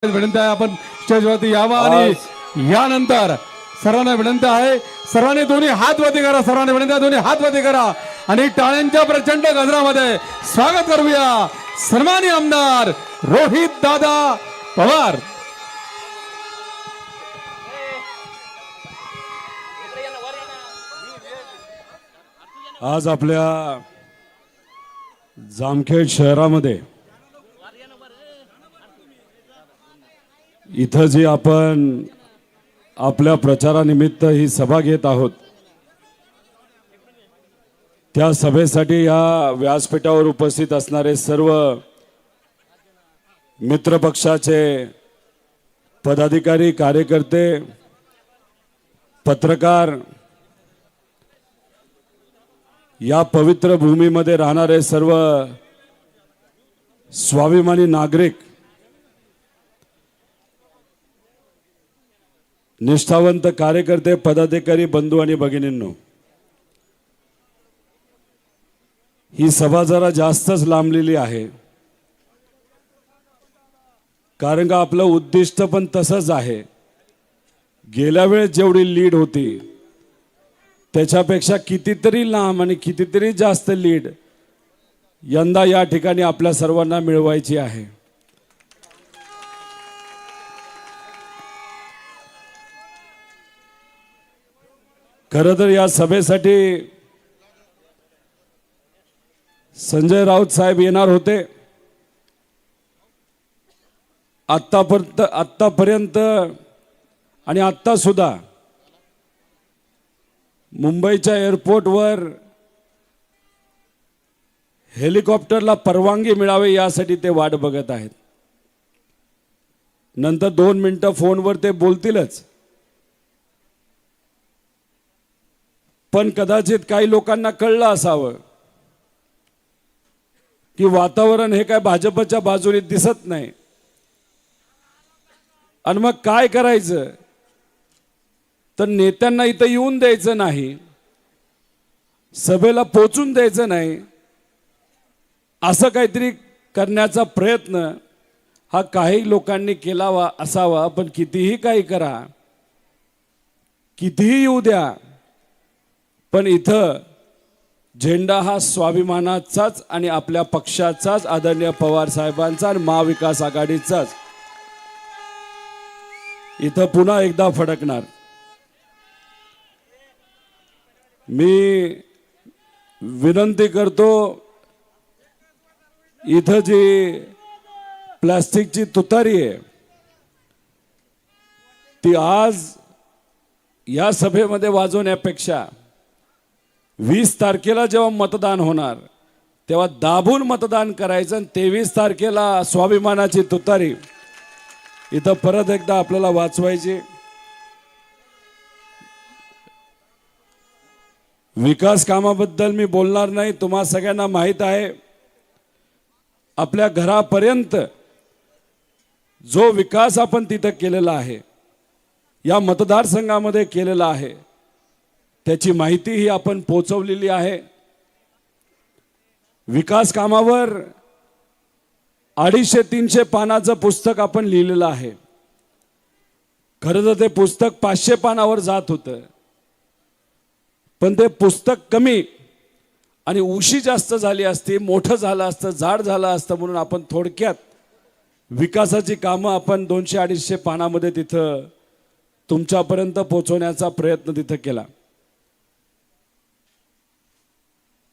विनंती आहे आपण स्टेजवरती यावं आणि यानंतर सर्वांना विनंती आहे सर्वांनी दोन्ही हात वरती करा. सर्वांनी विनंती आहे दोन्ही हात वरती करा आणि टाळ्यांच्या प्रचंड गजरामध्ये स्वागत करूया सन्माननीय आमदार रोहित दादा पवार. आज आपल्या जामखेड शहरामध्ये इथं जी आपण आपल्या प्रचारानिमित्त ही सभा घेत आहोत, त्या सभेसाठी या व्यासपीठावर उपस्थित असणारे सर्व मित्रपक्षाचे पदाधिकारी, कार्यकर्ते, पत्रकार, या पवित्र भूमीमध्ये राहणारे सर्व स्वाभिमानी नागरिक, निष्ठावंत कार्यकर्ते, पदाधिकारी, बंधू आणि भगिनींनो, ही सभा जरा जास्तच लांबलेली आहे. कारण का आपलं उद्दिष्ट पण तसंच आहे. गेल्या वेळेस जेवढी लीड होती त्याच्यापेक्षा कितीतरी लांब आणि कितीतरी जास्त लीड यंदा या ठिकाणी आपल्या सर्वांना मिळवायची आहे. खरं तर या सभेसाठी संजय राऊत साहेब येणार होते. आत्तापर्यंत आणि आत्ता सुद्धा मुंबईच्या एअरपोर्टवर हेलिकॉप्टरला परवानगी मिळावी यासाठी ते वाट बघत आहेत. नंतर 2 मिनिटं फोनवर ते बोलतीलच, पण कदाचित काही लोकांना कळलं असावं की वातावरण हे काय भाजपच्या बाजूने दिसत नाही. आणि मग काय करायचं तर नेत्यांना इथं येऊन द्यायचं नाही, सभेला पोचून द्यायचं नाही, असं काहीतरी करण्याचा प्रयत्न हा काही लोकांनी केला असावा. पण कितीही काही करा, कितीही येऊ द्या, पण इथं झेंडा हा स्वाभिमानाचाच आणि आपल्या पक्षाचाच, आदरणीय पवार साहेबांचा आणि महाविकास आघाडीचाच इथं पुन्हा एकदा फडकणार. मी विनंती करतो, इथं जी प्लास्टिकची तुतारी आहे ती आज या सभेमध्ये वाजवण्यापेक्षा 20 तारखेला जेव्हा मतदान होणार तेव्हा दाबून मतदान करायचं आणि 23 तारखेला स्वाभिमानाची तुतारी इथं परत एकदा आपल्याला वाचवायची. विकास कामाबद्दल मी बोलणार नाही. तुम्हा सगळ्यांना माहीत आहे, आपल्या घरापर्यंत जो विकास आपण तिथं केलेला आहे, या मतदारसंघामध्ये केलेला आहे, त्याची माहिती ही आपण पोचवलेली आहे. विकास कामावर 250-300 पानाचं पुस्तक आपण लिहिलेलं आहे. खरं तर ते पुस्तक 500 पानावर जात होतं, पण ते पुस्तक कमी आणि उशी जास्त झाली असती, मोठं झालं असतं, जाड झालं असतं, म्हणून आपण थोडक्यात विकासाची कामं आपण 200-250 पानामध्ये तिथं तुमच्यापर्यंत पोहोचवण्याचा प्रयत्न तिथं केला.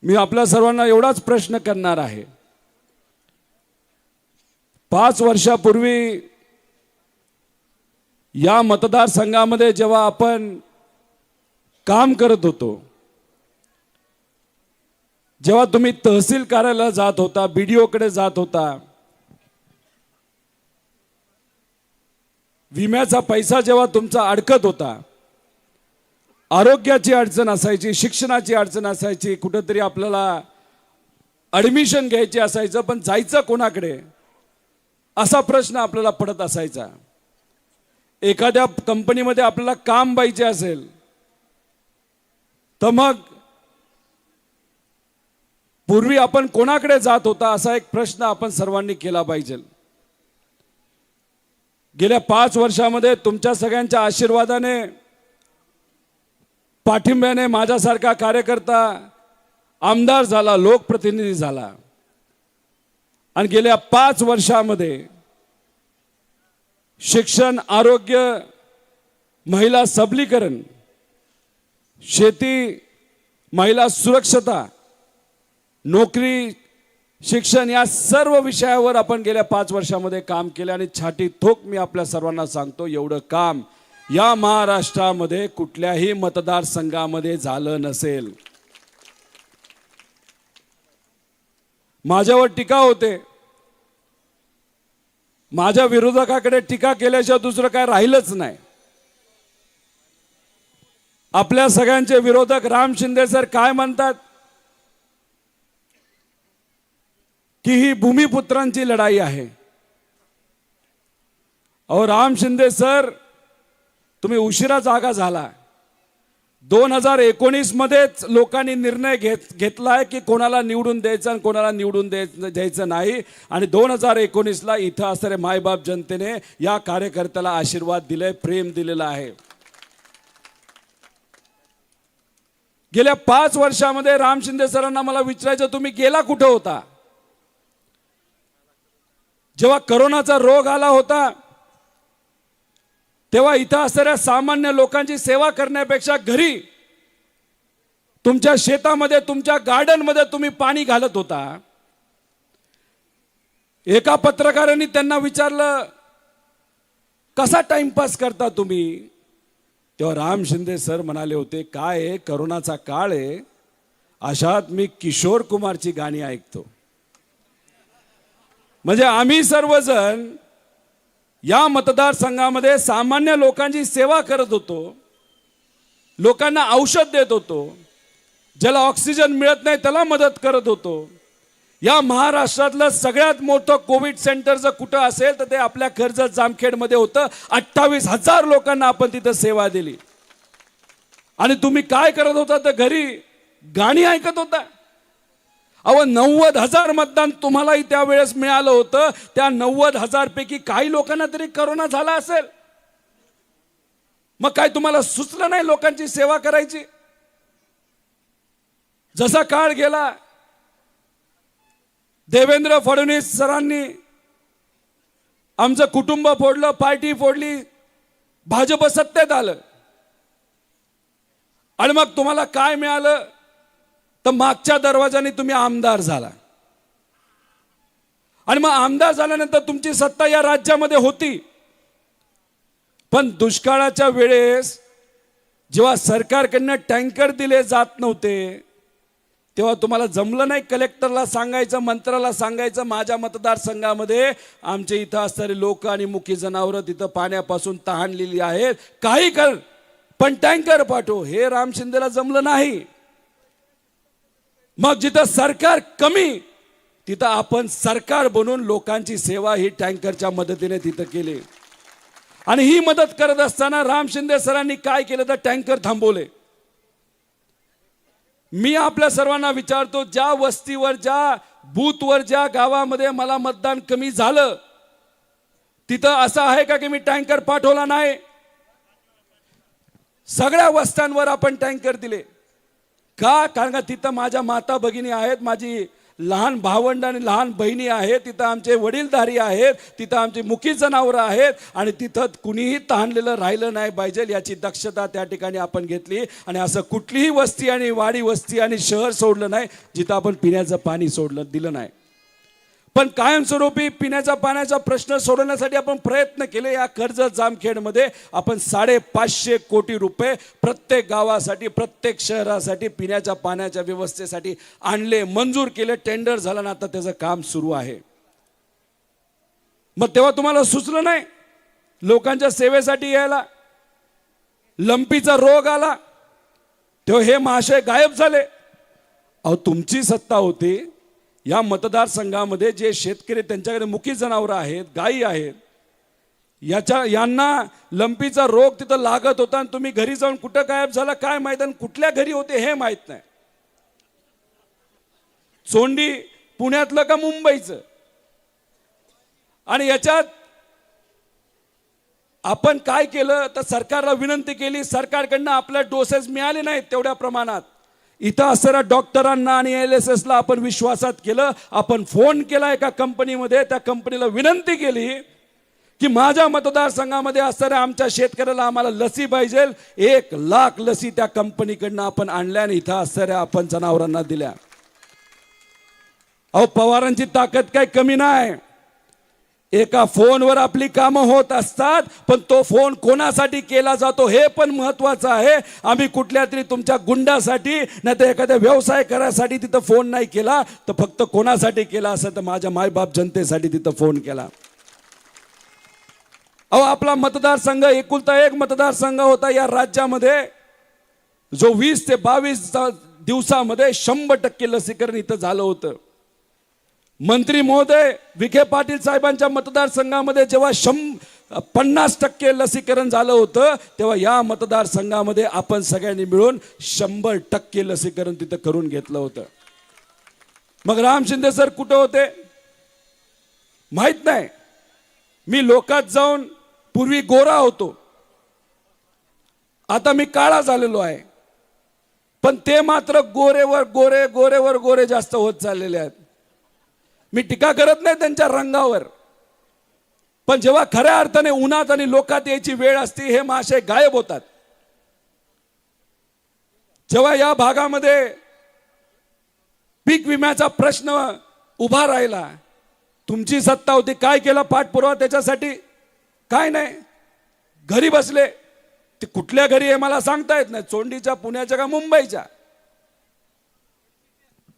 मी आपल्या सर्वांना एवढाच प्रश्न करणार आहे. 5 वर्षापूर्वी या मतदारसंघामध्ये जेव्हा आपण काम करत होतो, जेव्हा तुम्ही तहसील कार्यालयाला जात होता, BDO कडे जात होता, विम्याचा पैसा जेव्हा तुमचा अडकत होता, आरोग्याची अडचण असायची, शिक्षणाची अडचण असायची, कुठेतरी आपल्याला ॲडमिशन घ्यायची असायचं, पण जायचं कोणाकडे असा प्रश्न आपल्याला पडत असायचा. एखाद्या कंपनीमध्ये आपल्याला काम पाहिजे असेल तर मग पूर्वी आपण कोणाकडे जात होता असा एक प्रश्न आपण सर्वांनी केला पाहिजे. गेल्या 5 वर्षामध्ये तुमच्या सगळ्यांच्या आशीर्वादाने, पाठिंब्याने माझ्यासारखा कार्यकर्ता आमदार झाला, लोकप्रतिनिधी झाला. आणि गेल्या 5 वर्षामध्ये शिक्षण, आरोग्य, महिला सबलीकरण, शेती, महिला सुरक्षता, नोकरी, शिक्षण या सर्व विषयावर आपण गेल्या 5 वर्षामध्ये काम केले. आणि छाती ठोक मी आपल्या सर्वांना सांगतो, एवढं काम या महाराष्ट्रामध्ये कुठल्याही मतदारसंघामध्ये झालं नसेल. माझ्यावर टीका होते, माझ्या विरोधकाकडे टीका केल्याशिवाय दुसरं काय राहिलंच नाही. आपल्या सगळ्यांचे विरोधक राम शिंदे सर काय म्हणतात की ही भूमिपुत्रांची लढाई आहे. अहो राम शिंदे सर, तुम्ही उशिरा जागा झाला. 2019 मध्येच लोकांनी निर्णय घेतलाय की कोणाला निवडून द्यायचं आणि कोणाला निवडून द्यायचं नाही. आणि 2019ला इथं असणारे मायबाप जनतेने या कार्यकर्त्याला आशीर्वाद दिले, प्रेम दिलेला आहे. गेल्या 5 वर्षामध्ये राम शिंदे सरांना मला विचारायचं, तुम्ही गेला कुठे होता? जेव्हा करोनाचा रोग आला होता तेव्हा इथं असणाऱ्या सामान्य लोकांची सेवा करण्यापेक्षा घरी तुमच्या शेतामध्ये, तुमच्या गार्डनमध्ये तुम्ही पाणी घालत होता. एका पत्रकारांनी त्यांना विचारलं, कसा टाइमपास करता तुम्ही? तेव्हा राम शिंदे सर म्हणाले होते, काय आहे, करोनाचा काळ आहे, अशात मी किशोर कुमारची गाणी ऐकतो. म्हणजे आम्ही सर्वजण या मतदारसंघामध्ये सामान्य लोकांची सेवा करत होतो, लोकांना औषध देत होतो, ज्याला ऑक्सिजन मिळत नाही त्याला मदत करत होतो. या महाराष्ट्रातलं सगळ्यात मोठं कोविड सेंटर जर कुठं असेल तर ते आपल्या कर्जत जामखेडमध्ये होतं. 28,000 लोकांना आपण तिथं सेवा दिली. आणि तुम्ही काय करत होता तर घरी गाणी ऐकत होता. अहो 90,000 मतदान तुम्हालाही त्यावेळेस मिळालं होतं. त्या 90,000 पैकी काही लोकांना तरी करोना झाला असेल. मग काय तुम्हाला सुचलं नाही लोकांची सेवा करायची? जसा काळ गेला, देवेंद्र फडणवीस सरांनी आमचं कुटुंब फोडलं, पार्टी फोडली, भाजप सत्तेत आलं. आणि मग तुम्हाला काय मिळालं तर मागच्या दरवाजाने तुम्ही आमदार झाला. आणि मग आमदार झाल्यानंतर तुमची सत्ता या राज्यामध्ये होती. पण दुष्काळाच्या वेळेस जेव्हा सरकारकडनं टँकर दिले जात नव्हते तेव्हा तुम्हाला जमलं नाही कलेक्टरला सांगायचं, मंत्र्याला सांगायचं, माझ्या मतदारसंघामध्ये आमचे इथं असणारे लोक आणि मुकी जनावरं तिथं पाण्यापासून तहानलेली आहेत, काही कर पण टँकर पाठव. हे राम शिंदेला जमलं नाही. मग जिथं सरकार कमी तिथं आपण सरकार बनून लोकांची सेवा ही टँकरच्या मदतीने तिथं केली. आणि ही मदत करत असताना राम शिंदे सरांनी काय केलं तर टँकर थांबवले. मी आपल्या सर्वांना विचारतो, ज्या वस्तीवर, ज्या बूथवर, ज्या गावामध्ये मला मतदान कमी झालं तिथं असं आहे का की मी टँकर पाठवला नाही? सगळ्या वस्त्यांवर आपण टँकर दिले. का? कारण का तिथं माझ्या माता भगिनी आहेत, माझी लहान भावंड आणि लहान बहिणी आहेत, तिथं आमचे वडीलधारी आहेत, तिथं आमची मुकी जनावरं आहेत. आणि तिथं कुणीही तहानलेलं राहिलं नाही पाहिजे याची दक्षता त्या ठिकाणी आपण घेतली. आणि असं कुठलीही वस्ती आणि वाडी वस्ती आणि शहर सोडलं नाही जिथं आपण पिण्याचं पाणी दिलं नाही. पण कायमस्वरूपी पिण्याच्या पाण्याचा प्रश्न सोडवण्यासाठी आपण प्रयत्न केले. या कर्जत जामखेडमध्ये आपण 550 कोटी रुपये प्रत्येक गावासाठी, प्रत्येक शहरासाठी पिण्याच्या पाण्याच्या व्यवस्थेसाठी आणले, मंजूर केले, टेंडर झालं ना आता त्याचं काम सुरू आहे. मग तेव्हा तुम्हाला सुचलं नाही लोकांच्या सेवेसाठी यायला? लंपीचा रोग आला तेव्हा हे महाशय गायब झाले. अहो तुमची सत्ता होती. या मतदारसंघामध्ये जे शेतकरी, त्यांच्याकडे मुकी जनावरं आहेत, गायी आहेत, यांना लंपीचा रोग तिथं लागत होता आणि तुम्ही घरी जाऊन कुठं गायब झाला काय माहित, आणि कुठल्या घरी होते हे माहित नाही. चोंडी पुण्यातलं का मुंबईचं? आणि याच्यात आपण काय केलं तर सरकारला विनंती केली, सरकारकडनं आपल्या डोसेस मिळाले नाहीत तेवढ्या प्रमाणात. इथं असणाऱ्या डॉक्टरांना आणि LSSला आपण विश्वासात केलं. आपण फोन केला एका कंपनीमध्ये, त्या कंपनीला विनंती केली की माझ्या मतदारसंघामध्ये असणाऱ्या आमच्या शेतकऱ्याला आम्हाला लसी पाहिजे. 1,00,000 लसी त्या कंपनीकडनं आपण आणल्या आणि इथं असणाऱ्या आपण जनावरांना दिल्या. अहो, पवारांची ताकद काही कमी नाही. एका फोनवर आपली कामं होत असतात, पण तो फोन कोणासाठी केला जातो हे पण महत्वाचं आहे. आम्ही कुठल्या तरी तुमच्या गुंडासाठी नाही तर एखाद्या व्यवसाय करायसाठी तिथं फोन नाही केला, तर फक्त कोणासाठी केला असं तर माझ्या मायबाप जनतेसाठी तिथं फोन केला. अहो, आपला मतदारसंघ एकुलता एक मतदारसंघ होता या राज्यामध्ये, जो 20 ते 22 दिवसामध्ये 100% लसीकरण इथं झालं होतं. मंत्री महोदय विखे पाटील साहेबांच्या मतदारसंघामध्ये जेव्हा 50% लसीकरण झालं होतं, तेव्हा या मतदारसंघामध्ये आपण सगळ्यांनी मिळून 100% लसीकरण तिथं करून घेतलं होतं. मग राम शिंदे सर कुठे होते माहित नाही. मी लोकात जाऊन पूर्वी गोरा होतो, आता मी काळा झालेलो आहे, पण ते मात्र गोरेवर गोरे गोरेवर गोरे जास्त होत चाललेले आहेत. मी टीका करत नाही त्यांच्या रंगावर, पण जेव्हा खऱ्या अर्थाने उन्हात आणि लोकात यायची वेळ असते हे महाशय गायब होतात. जेव्हा या भागामध्ये पीक विम्याचा प्रश्न उभा राहिला, तुमची सत्ता होती, काय केला पाठपुरावा त्याच्यासाठी? काय नाही. घरी बसले. ते कुठल्या घरी आहे मला सांगता येत नाही, चोंडीच्या, पुण्याच्या का मुंबईच्या.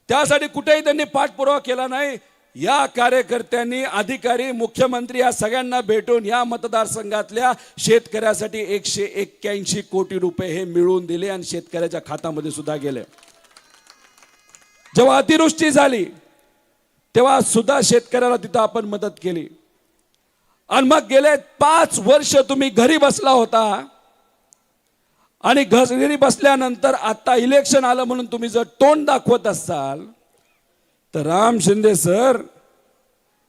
त्यासाठी कुठेही त्यांनी पाठपुरावा केला नाही. या कार्यकर्त्यांनी, अधिकारी, मुख्यमंत्री या सगळ्यांना भेटून या मतदारसंघातल्या शेतकऱ्यासाठी 181 कोटी रुपये हे मिळवून दिले आणि शेतकऱ्याच्या खात्यामध्ये सुद्धा गेले. जेव्हा अतिवृष्टी झाली तेव्हा सुद्धा शेतकऱ्याला तिथं आपण मदत केली. आणि मग गेले 5 वर्ष तुम्ही घरी बसला होता आणि घरी बसल्यानंतर आता इलेक्शन आलं म्हणून तुम्ही जर तोंड दाखवत असाल तर राम शिंदे सर,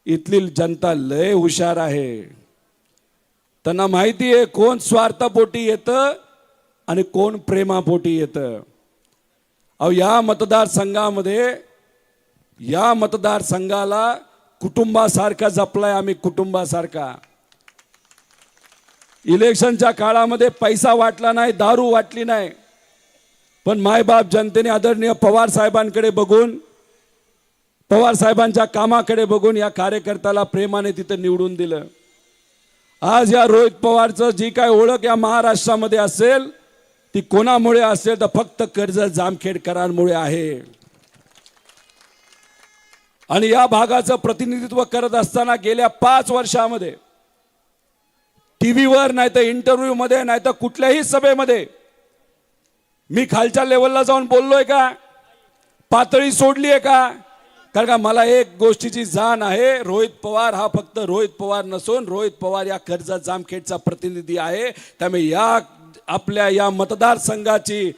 इथली जनता लय हुशार आहे. त्यांना माहिती आहे कोण स्वार्थापोटी येतं आणि कोण प्रेमापोटी येतं. अहो, या मतदारसंघाला कुटुंबासारखा जपलाय आम्ही, कुटुंबासारखा. इलेक्शनच्या काळामध्ये पैसा वाटला नाही, दारू वाटली नाही, पण मायबाप जनतेने आदरणीय पवार साहेबांकडे बघून, पवार साहेबांच्या कामाकडे बघून या कार्यकर्त्याला प्रेमाने तिथं निवडून दिलं. आज या रोहित पवारचं जी काय ओळख या महाराष्ट्रामध्ये असेल ती कोणामुळे असेल तर फक्त कर्जत जामखेडकरांमुळे आहे. आणि या भागाचं प्रतिनिधित्व करत असताना गेल्या 5 वर्षामध्ये टीव्हीवर नाही तर इंटरव्ह्यू मध्ये नाही तर कुठल्याही सभेमध्ये मी खालच्या लेवलला जाऊन बोललोय का? पातळी सोडली आहे का? कारण का मला एक गोष्टीची जाण आहे, रोहित पवार हा फक्त रोहित पवार नसून रोहित पवार या कर्जत जामखेडचा प्रतिनिधी आहे. त्यामुळे या आपल्या या मतदारसंघाची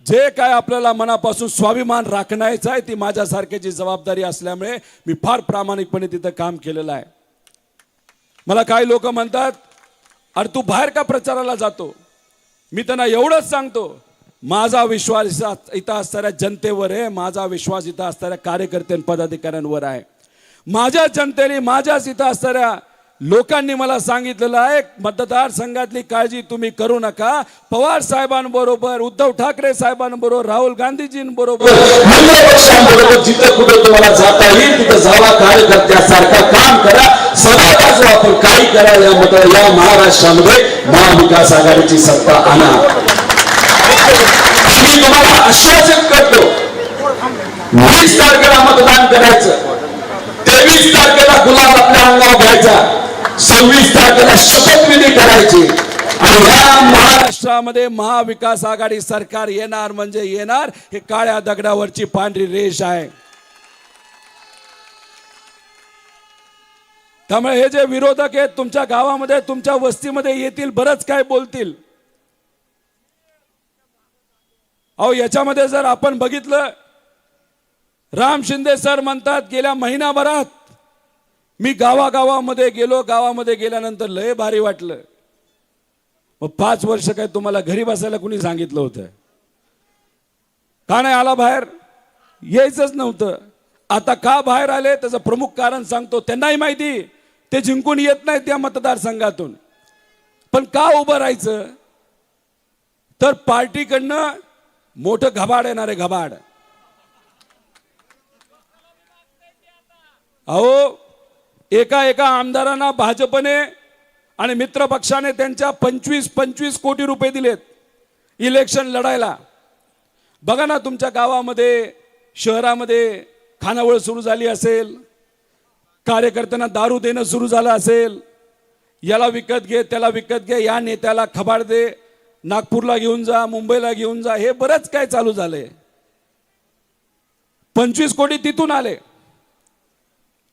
जे काय आपल्याला मनापासून स्वाभिमान राखण्याचा आहे ती माझ्यासारख्याची जबाबदारी असल्यामुळे मी फार प्रामाणिकपणे तिथं काम केलेलं आहे. मला काही लोक म्हणतात, अरे तू बाहेर का प्रचाराला जातो? मी त्यांना एवढंच सांगतो, माझा विश्वास इथं असणाऱ्या जनतेवर आहे, माझा विश्वास इथं असणाऱ्या कार्यकर्त्यां पदाधिकाऱ्यांवर आहे. माझ्या जनतेने, माझ्याच इथं असणाऱ्या लोकांनी मला सांगितलेलं आहे, मतदारसंघातली काळजी तुम्ही करू नका. पवार साहेबांबरोबर, उद्धव ठाकरे साहेबांबरोबर, राहुल गांधीजींबरोबर, जिथं कुठं तुम्हाला जाता येईल तिथं जावा, कार्यकर्त्यासारखा काम करा. सगळ्याच आपण काही करा. या महाराष्ट्रामध्ये महाविकास आघाडीची सत्ता आणा. मी तुम्हाला आश्वासित करतो, 20 तारखेला मतदान करायचं, 23 तारखेला गुलाब आपल्या अंगावर घ्यायचा, 26 तारखेला शपथविधी करायची आणि या महाराष्ट्रामध्ये महाविकास आघाडी सरकार येणार म्हणजे येणार. हे काळ्या दगडावरची पांढरी रेष आहे. त्यामुळे हे जे विरोधक आहेत तुमच्या गावामध्ये, तुमच्या वस्तीमध्ये येतील, बरंच काय बोलतील. अहो, याच्यामध्ये जर आपण बघितलं, राम शिंदे सर म्हणतात गेल्या महिनाभरात मी गावागावामध्ये गेलो, गावामध्ये गेल्यानंतर लय भारी वाटलं. मग 5 वर्ष काय तुम्हाला घरी बसायला कुणी सांगितलं होतं? का नाही आला बाहेर? यायचंच नव्हतं. आता का बाहेर आले त्याचं प्रमुख कारण सांगतो. त्यांनाही माहिती ते जिंकून येत नाहीत त्या मतदारसंघातून, पण का उभं राहायचं? तर पार्टीकडनं मोठं घबाड येणार आहे, घबाड. अहो, एका आमदारांना भाजपने आणि मित्र पक्षाने त्यांच्या 25 कोटी रुपये दिलेत इलेक्शन लढायला. बघा ना, तुमच्या गावामध्ये शहरामध्ये खानावळ सुरू झाली असेल, कार्यकर्त्यांना दारू देणं सुरू झालं असेल, याला विकत घे त्याला विकत घे, या नेत्याला खबाड दे, नागपूरला घेऊन जा, मुंबईला घेऊन जा, हे बरंच काय चालू झालंय. 25 कोटी तिथून आले.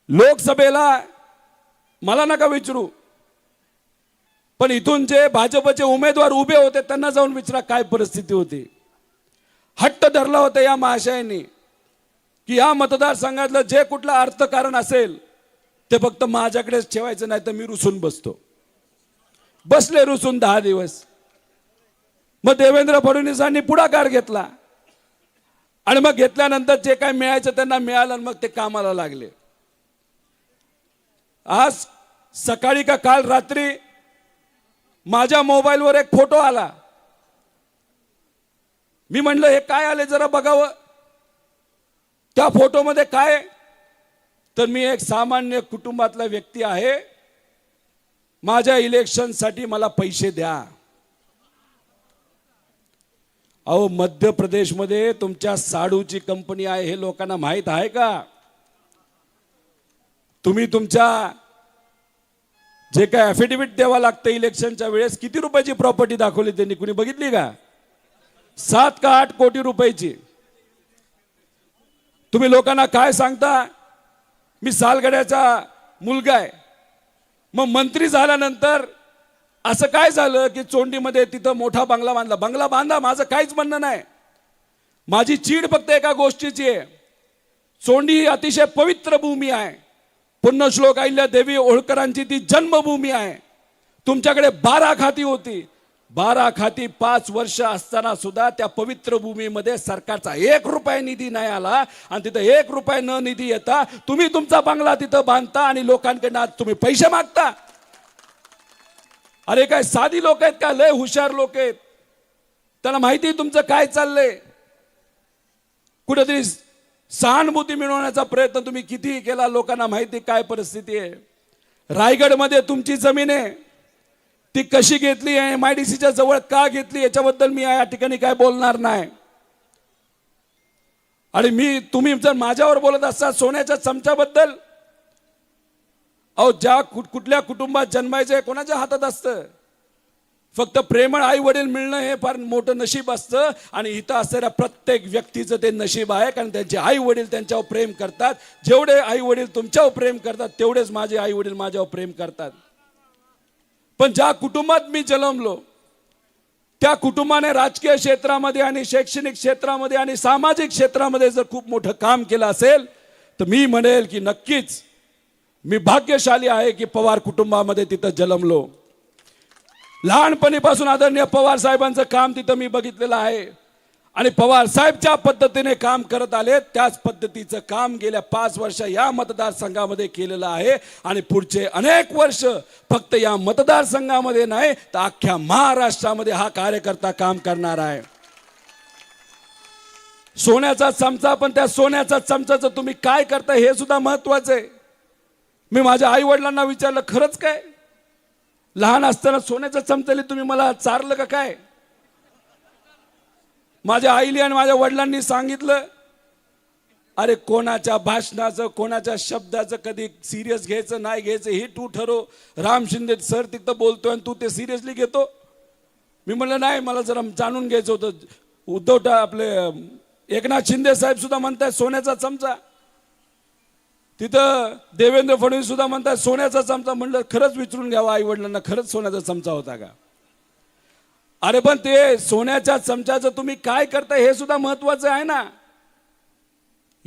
लोकसभेला मला नका विचारू, पण इथून जे भाजपचे उमेदवार उभे होते त्यांना जाऊन विचारा काय परिस्थिती होती. हट्ट धरला होता या महाशयांनी की या मतदारसंघातलं जे कुठलं अर्थकारण असेल ते फक्त माझ्याकडेच ठेवायचं, नाही तर मी रुसून बसतो. बसले रुसून 10 दिवस. मग देवेंद्र फडणवीसांनी पुढाकार घेतला आणि मग घेतल्यानंतर जे काय मिळायचं त्यांना मिळालं आणि मग ते कामाला लागले. आज सकाळी का काल रात्री माझ्या मोबाईलवर एक फोटो आला. मी म्हणलं हे काय आले जरा बघावं. त्या फोटोमध्ये काय, तर मी एक सामान्य कुटुंबातला व्यक्ती आहे, माझ्या इलेक्शनसाठी मला पैसे द्या. अहो, मध्य प्रदेशमध्ये तुमच्या साडूची कंपनी आहे हे लोकांना माहित आहे का? तुम्ही तुमच्या जे काय ॲफिडेव्हिट द्यावं लागतं इलेक्शनच्या वेळेस, किती रुपयाची प्रॉपर्टी दाखवली त्यांनी, कुणी बघितली का? 7 का 8 कोटी रुपयाची. तुम्ही लोकांना काय सांगता? मी सालगड्याचा मुलगा आहे. मग मंत्री झाल्यानंतर असं काय झालं की चोंडीमध्ये तिथं मोठा बंगला बांधला? बंगला बांधा, माझं काहीच म्हणणं नाही. माझी चीड फक्त एका गोष्टीची आहे, चोंडी ही अतिशय पवित्र भूमी आहे. पुण्यश्लोक अहिल्यादेवी होळकरांची ती जन्मभूमी आहे. तुमच्याकडे 12 खाती होती. 12 खाती 5 वर्ष असताना सुद्धा त्या पवित्र भूमीमध्ये सरकारचा 1 रुपया निधी नाही आला आणि तिथं 1 रुपया न निधी येता तुम्ही तुमचा बंगला तिथं बांधता आणि लोकांकडनं आज तुम्ही पैसे मागता. अरे काय साधी लोक आहेत का? लय हुशार लोक आहेत. त्यांना माहिती तुमचं काय चाललंय. कुठेतरी सहानुभूती मिळवण्याचा प्रयत्न तुम्ही कितीही केला, लोकांना माहिती काय परिस्थिती आहे. रायगडमध्ये तुमची जमीन आहे, ती कशी घेतली आहे, MIDCच्या जवळ का घेतली, याच्याबद्दल मी या ठिकाणी काय बोलणार नाही. आणि तुम्ही जर माझ्यावर बोलत असाल सोन्याच्या चमच्याबद्दल, अहो ज्या कुठल्या कुटुंबात जन्मायचं कोणाच्या हातात असतं? फक्त प्रेमळ आई वडील मिळणं हे फार मोठं नशीब असतं. आणि इथं असणाऱ्या प्रत्येक व्यक्तीचं ते नशीब आहे, कारण त्यांचे आई वडील त्यांच्यावर प्रेम करतात. जेवढे आई वडील तुमच्यावर प्रेम करतात तेवढेच माझे आई वडील माझ्यावर प्रेम करतात. पण ज्या कुटुंबात मी जन्मलो त्या कुटुंबाने राजकीय क्षेत्रामध्ये आणि शैक्षणिक क्षेत्रामध्ये आणि सामाजिक क्षेत्रामध्ये जर खूप मोठं काम केलं असेल तर मी म्हणेल की नक्कीच मी भाग्यशाली आहे की पवार कुटुंबामध्ये तिथं जन्मलो. लहानपणीपासून आदरणीय पवार साहेबांचं काम तिथं मी बघितलेलं आहे आणि पवार साहेब ज्या पद्धतीने काम करत आले त्याच पद्धतीचं काम गेल्या 5 वर्ष या मतदारसंघामध्ये केलेलं आहे. आणि पुढचे अनेक वर्ष फक्त या मतदारसंघामध्ये नाही तर अख्ख्या महाराष्ट्रामध्ये हा कार्यकर्ता काम करणार आहे. सोन्याचा चमचा, पण त्या सोन्याचा चमचाचं तुम्ही काय करता हे सुद्धा महत्वाचं आहे. मी माझ्या आई वडिलांना विचारलं, खरंच काय लहान असताना सोन्याच्या चमच्याने तुम्ही मला चारलं का काय? माझ्या आईली आणि माझ्या वडिलांनी सांगितलं, अरे कोणाच्या भाषणाचं कोणाच्या शब्दाचं कधी सिरियस घ्यायचं नाही घ्यायचं हे तू ठरव. राम शिंदे सर तिथं बोलतोय आणि तू ते सिरियसली घेतो. मी म्हणलं नाही, मला जरा जाणून घ्यायचं होतं. उद्धव आपले एकनाथ शिंदे साहेब सुद्धा म्हणतात सोन्याचा चमचा, तिथं देवेंद्र फडणवीस सुद्धा म्हणतात सोन्याचा चमचा. म्हणलं खरंच विचारून घ्यावा आई वडिलांना, खरंच सोन्याचा चमचा होता का? अरे पण ते सोन्याच्या चमच्याचं तुम्ही काय करता हे सुद्धा महत्वाचं आहे ना.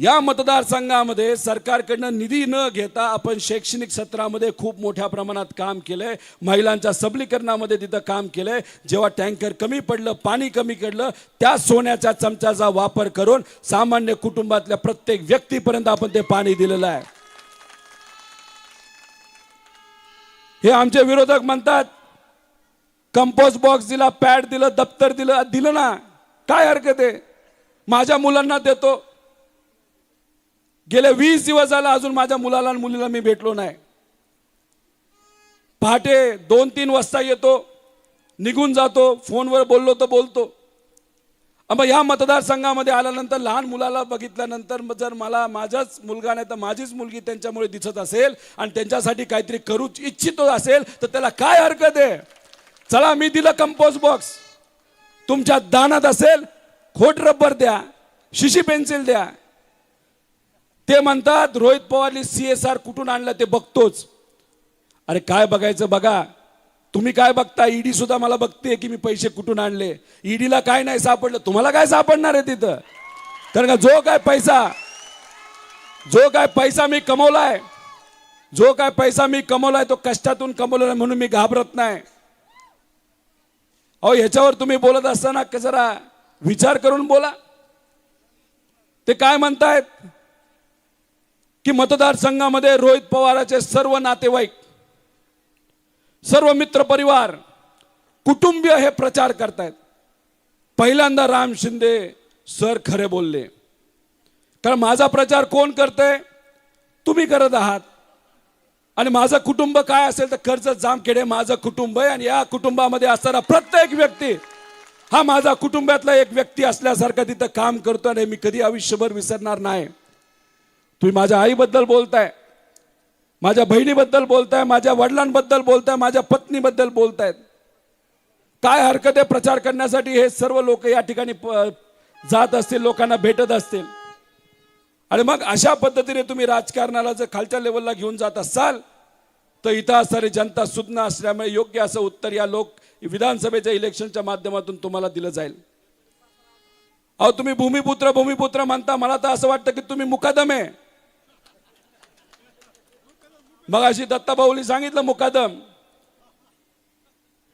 या मतदारसंघामध्ये सरकारकडनं निधी न घेता आपण शैक्षणिक सत्रामध्ये खूप मोठ्या प्रमाणात काम केलंय, महिलांच्या सबलीकरणामध्ये तिथं काम केलंय. जेव्हा टँकर कमी पडलं, पाणी कमी पडलं, त्या सोन्याच्या चमच्याचा वापर करून सामान्य कुटुंबातल्या प्रत्येक व्यक्तीपर्यंत आपण ते पाणी दिलेलं आहे. हे आमचे विरोधक म्हणतात कंपोस्ट बॉक्स दिला, पॅड दिलं, दप्तर दिलं. दिलं ना, काय हरकत आहे? माझ्या मुलांना देतो. गेले 20 दिवस झाला अजून माझ्या मुलाला आणि मुलीला मी भेटलो नाही. पहाटे 2-3 वाजता येतो, निघून जातो, फोनवर बोललो तर बोलतो. मग या मतदारसंघामध्ये आल्यानंतर लहान मुलाला बघितल्यानंतर जर मला माझाच मुलगा नाही तर माझीच मुलगी त्यांच्यामुळे दिसत असेल आणि त्यांच्यासाठी काहीतरी करू इच्छितो असेल तर त्याला काय हरकत आहे? चला, मी दिलं कंपोस्ट बॉक्स, तुमच्या दानात असेल खोट रबर द्या, शिशी पेन्सिल द्या. ते म्हणतात रोहित पवारनी CSR कुठून आणलं ते बघतोच. अरे काय बघायचं बघा, तुम्ही काय बघता? ईडी सुद्धा मला बघते की मी पैसे कुठून आणले. ईडीला काय नाही सापडलं, तुम्हाला काय सापडणार आहे तिथं? कारण का जो काय पैसा मी कमवलाय, तो कष्टातून कमवलाय म्हणून मी घाबरत नाही. अहो, ह्याच्यावर तुम्ही बोलत असताना जरा विचार करून बोला. ते काय म्हणतायत की मतदारसंघामध्ये रोहित पवारांचे सर्व नातेवाईक, सर्व मित्र परिवार, कुटुंबीय हे प्रचार करतायत. पहिल्यांदा राम शिंदे सर खरे बोलले, कारण माझा प्रचार कोण करतंय? तुम्ही करत आहात. आणि माझं कुटुंब काय असेल तर कर्जत जामखेडे माझं कुटुंब आहे आणि या कुटुंबामध्ये असणारा प्रत्येक व्यक्ती हा माझा कुटुंबातला एक व्यक्ती असल्यासारखा तिथं काम करतो आणि मी कधी आयुष्यभर विसरणार नाही. तुम्ही माझ्या आईबद्दल बोलताय, माझ्या बहिणीबद्दल बोलताय, माझ्या वडिलांबद्दल बोलताय, माझ्या पत्नीबद्दल बोलतायत. काय हरकत आहे प्रचार करण्यासाठी? हे सर्व लोक या ठिकाणी जात असतील, लोकांना भेटत असतील. आणि मग अशा पद्धतीने तुम्ही राजकारणाला जर खालच्या लेवलला घेऊन जात असाल तर इथं असणारी जनता सुज्ञ असल्यामुळे योग्य असं उत्तर या विधानसभेच्या इलेक्शनच्या माध्यमातून तुम्हाला दिलं जाईल. अहो, तुम्ही भूमिपुत्र म्हणता, मला तर असं वाटतं की तुम्ही मुकादम आहे. मग अशी दत्ताभाऊनी सांगितलं मुकादम,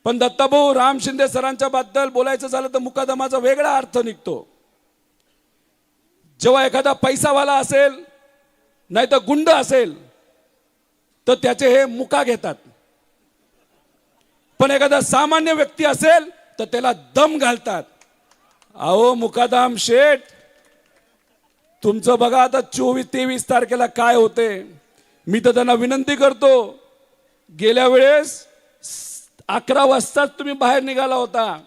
पण दत्ताभाऊ राम शिंदे सरांच्या बद्दल बोलायचं झालं तर मुकादमाचा वेगळा अर्थ निघतो. जेव्हा एखादा पैसावाला असेल नाही तर गुंड असेल तर त्याचे हे मुका घेतात, पण एखादा सामान्य व्यक्ती असेल तर त्याला दम घालतात. अहो मुकादम शेठ, तुमचं बघा आता 24-23 तारखेला काय होते. मी तर त्यांना विनंती करतो, गेल्या वेळेस 11 वाजताच तुम्ही बाहेर निघाला होता,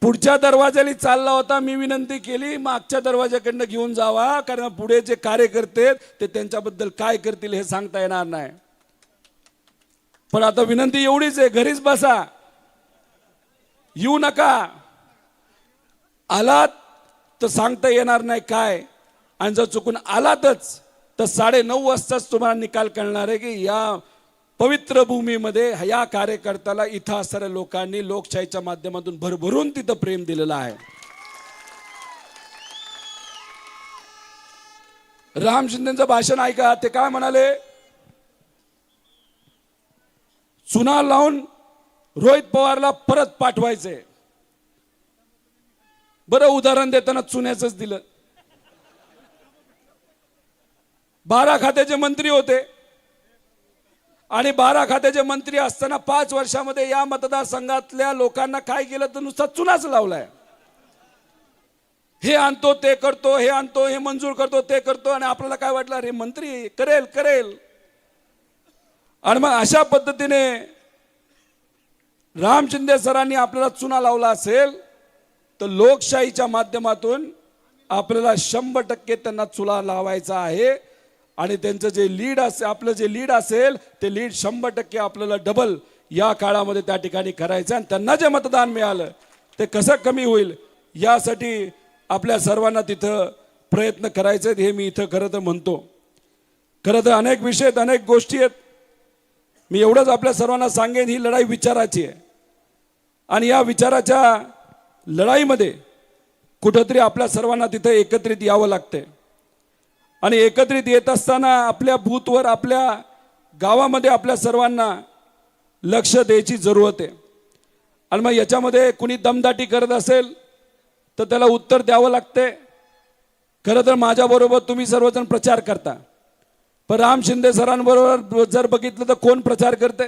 पुढच्या दरवाजाला चालला होता. मी विनंती केली मागच्या दरवाजाकडनं घेऊन जावा, कारण पुढे जे कार्यकर्ते ते त्यांच्याबद्दल काय करतील हे सांगता येणार नाही. पण आता विनंती एवढीच आहे, घरीच बसा, येऊ नका. आलात तर सांगता येणार नाही काय, आणि जर चुकून आलातच तर 9:30 वाजताच तुम्हाला निकाल कळणार आहे की या पवित्र भूमीमध्ये या कार्यकर्त्याला इथं असणाऱ्या लोकांनी लोकशाहीच्या माध्यमातून भरभरून तिथं प्रेम दिलेलं आहे. राम शिंदेचं भाषण ऐका, ते काय म्हणाले? चुना लावून रोहित पवारला परत पाठवायचे. बरं, उदाहरण देताना चुन्याचंच दिलं. 12 खात्याचे मंत्री होते आणि 12 खात्याचे मंत्री असताना 5 वर्षामध्ये या मतदारसंघातल्या लोकांना काय केलं तर नुसता चुनाच लावलाय. हे आणतो ते करतो, हे आणतो हे मंजूर करतो ते करतो, आणि आपल्याला काय वाटलं अरे मंत्री करेल. आणि मग अशा पद्धतीने राम शिंदे सरांनी आपल्याला चुना लावला असेल तर लोकशाहीच्या माध्यमातून आपल्याला 100% त्यांना चुना लावायचा आहे. आणि त्यांचं जे लीड असेल, आपलं जे लीड असेल ते लीड 100% आपल्याला डबल या काळामध्ये त्या ठिकाणी करायचं. आणि त्यांना जे मतदान मिळालं ते कसं कमी होईल यासाठी आपल्या सर्वांना तिथं प्रयत्न करायचे हे मी इथं खरं तर म्हणतो. खरं तर अनेक विषय आहेत, अनेक गोष्टी आहेत. मी एवढंच आपल्या सर्वांना सांगेन, ही लढाई विचाराची आहे आणि या विचाराच्या लढाईमध्ये कुठंतरी आपल्या सर्वांना तिथं एकत्रित यावं लागतंय. आणि एकत्रित येत असताना आपल्या बूथवर आपल्या गावामध्ये आपल्या सर्वांना लक्ष द्यायची जरूरत आहे. आणि मग याच्यामध्ये कुणी दमदाटी करत असेल तर त्याला उत्तर द्यावं लागते. खरं तर माझ्याबरोबर तुम्ही सर्वजण प्रचार करता, पण राम शिंदे सरांबरोबर जर बघितलं तर कोण प्रचार करते,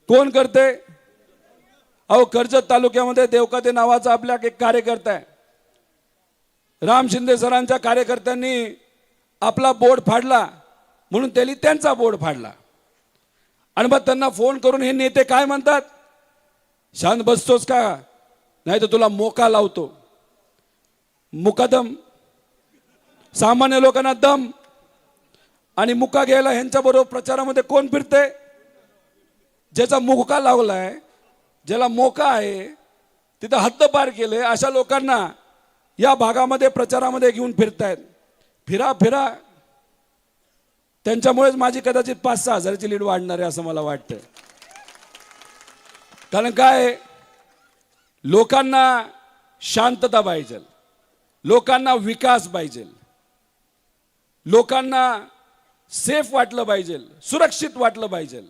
कोण करते? अहो, कर्जत तालुक्यामध्ये देवकाते नावाचा आपला एक कार्यकर्ता आहे. राम शिंदे सरांच्या कार्यकर्त्यांनी आपला बोर्ड फाडला म्हणून त्यांनी त्यांचा बोर्ड फाडला. आणि मग त्यांना फोन करून हे नेते काय म्हणतात, शांत बसतोस का, नाही तर तुला मोका लावतो. मुकादम, सामान्य लोकांना दम आणि मुका घ्यायला ह्यांच्या बरोबर प्रचारामध्ये कोण फिरते? ज्याचा मुका लावलाय, ज्याला मोका आहे, तिथं हद्द पार केले, अशा लोकांना या भागामध्ये प्रचारामध्ये घेऊन फिरतायत. फिरा फिरा, त्यांच्यामुळेच माझी कदाचित 5-6 हजाराची लीड वाढणार आहे असं मला वाटतं. कारण काय, लोकांना शांतता पाहिजे, लोकांना विकास पाहिजे, लोकांना सेफ वाटलं पाहिजे, सुरक्षित वाटलं पाहिजे.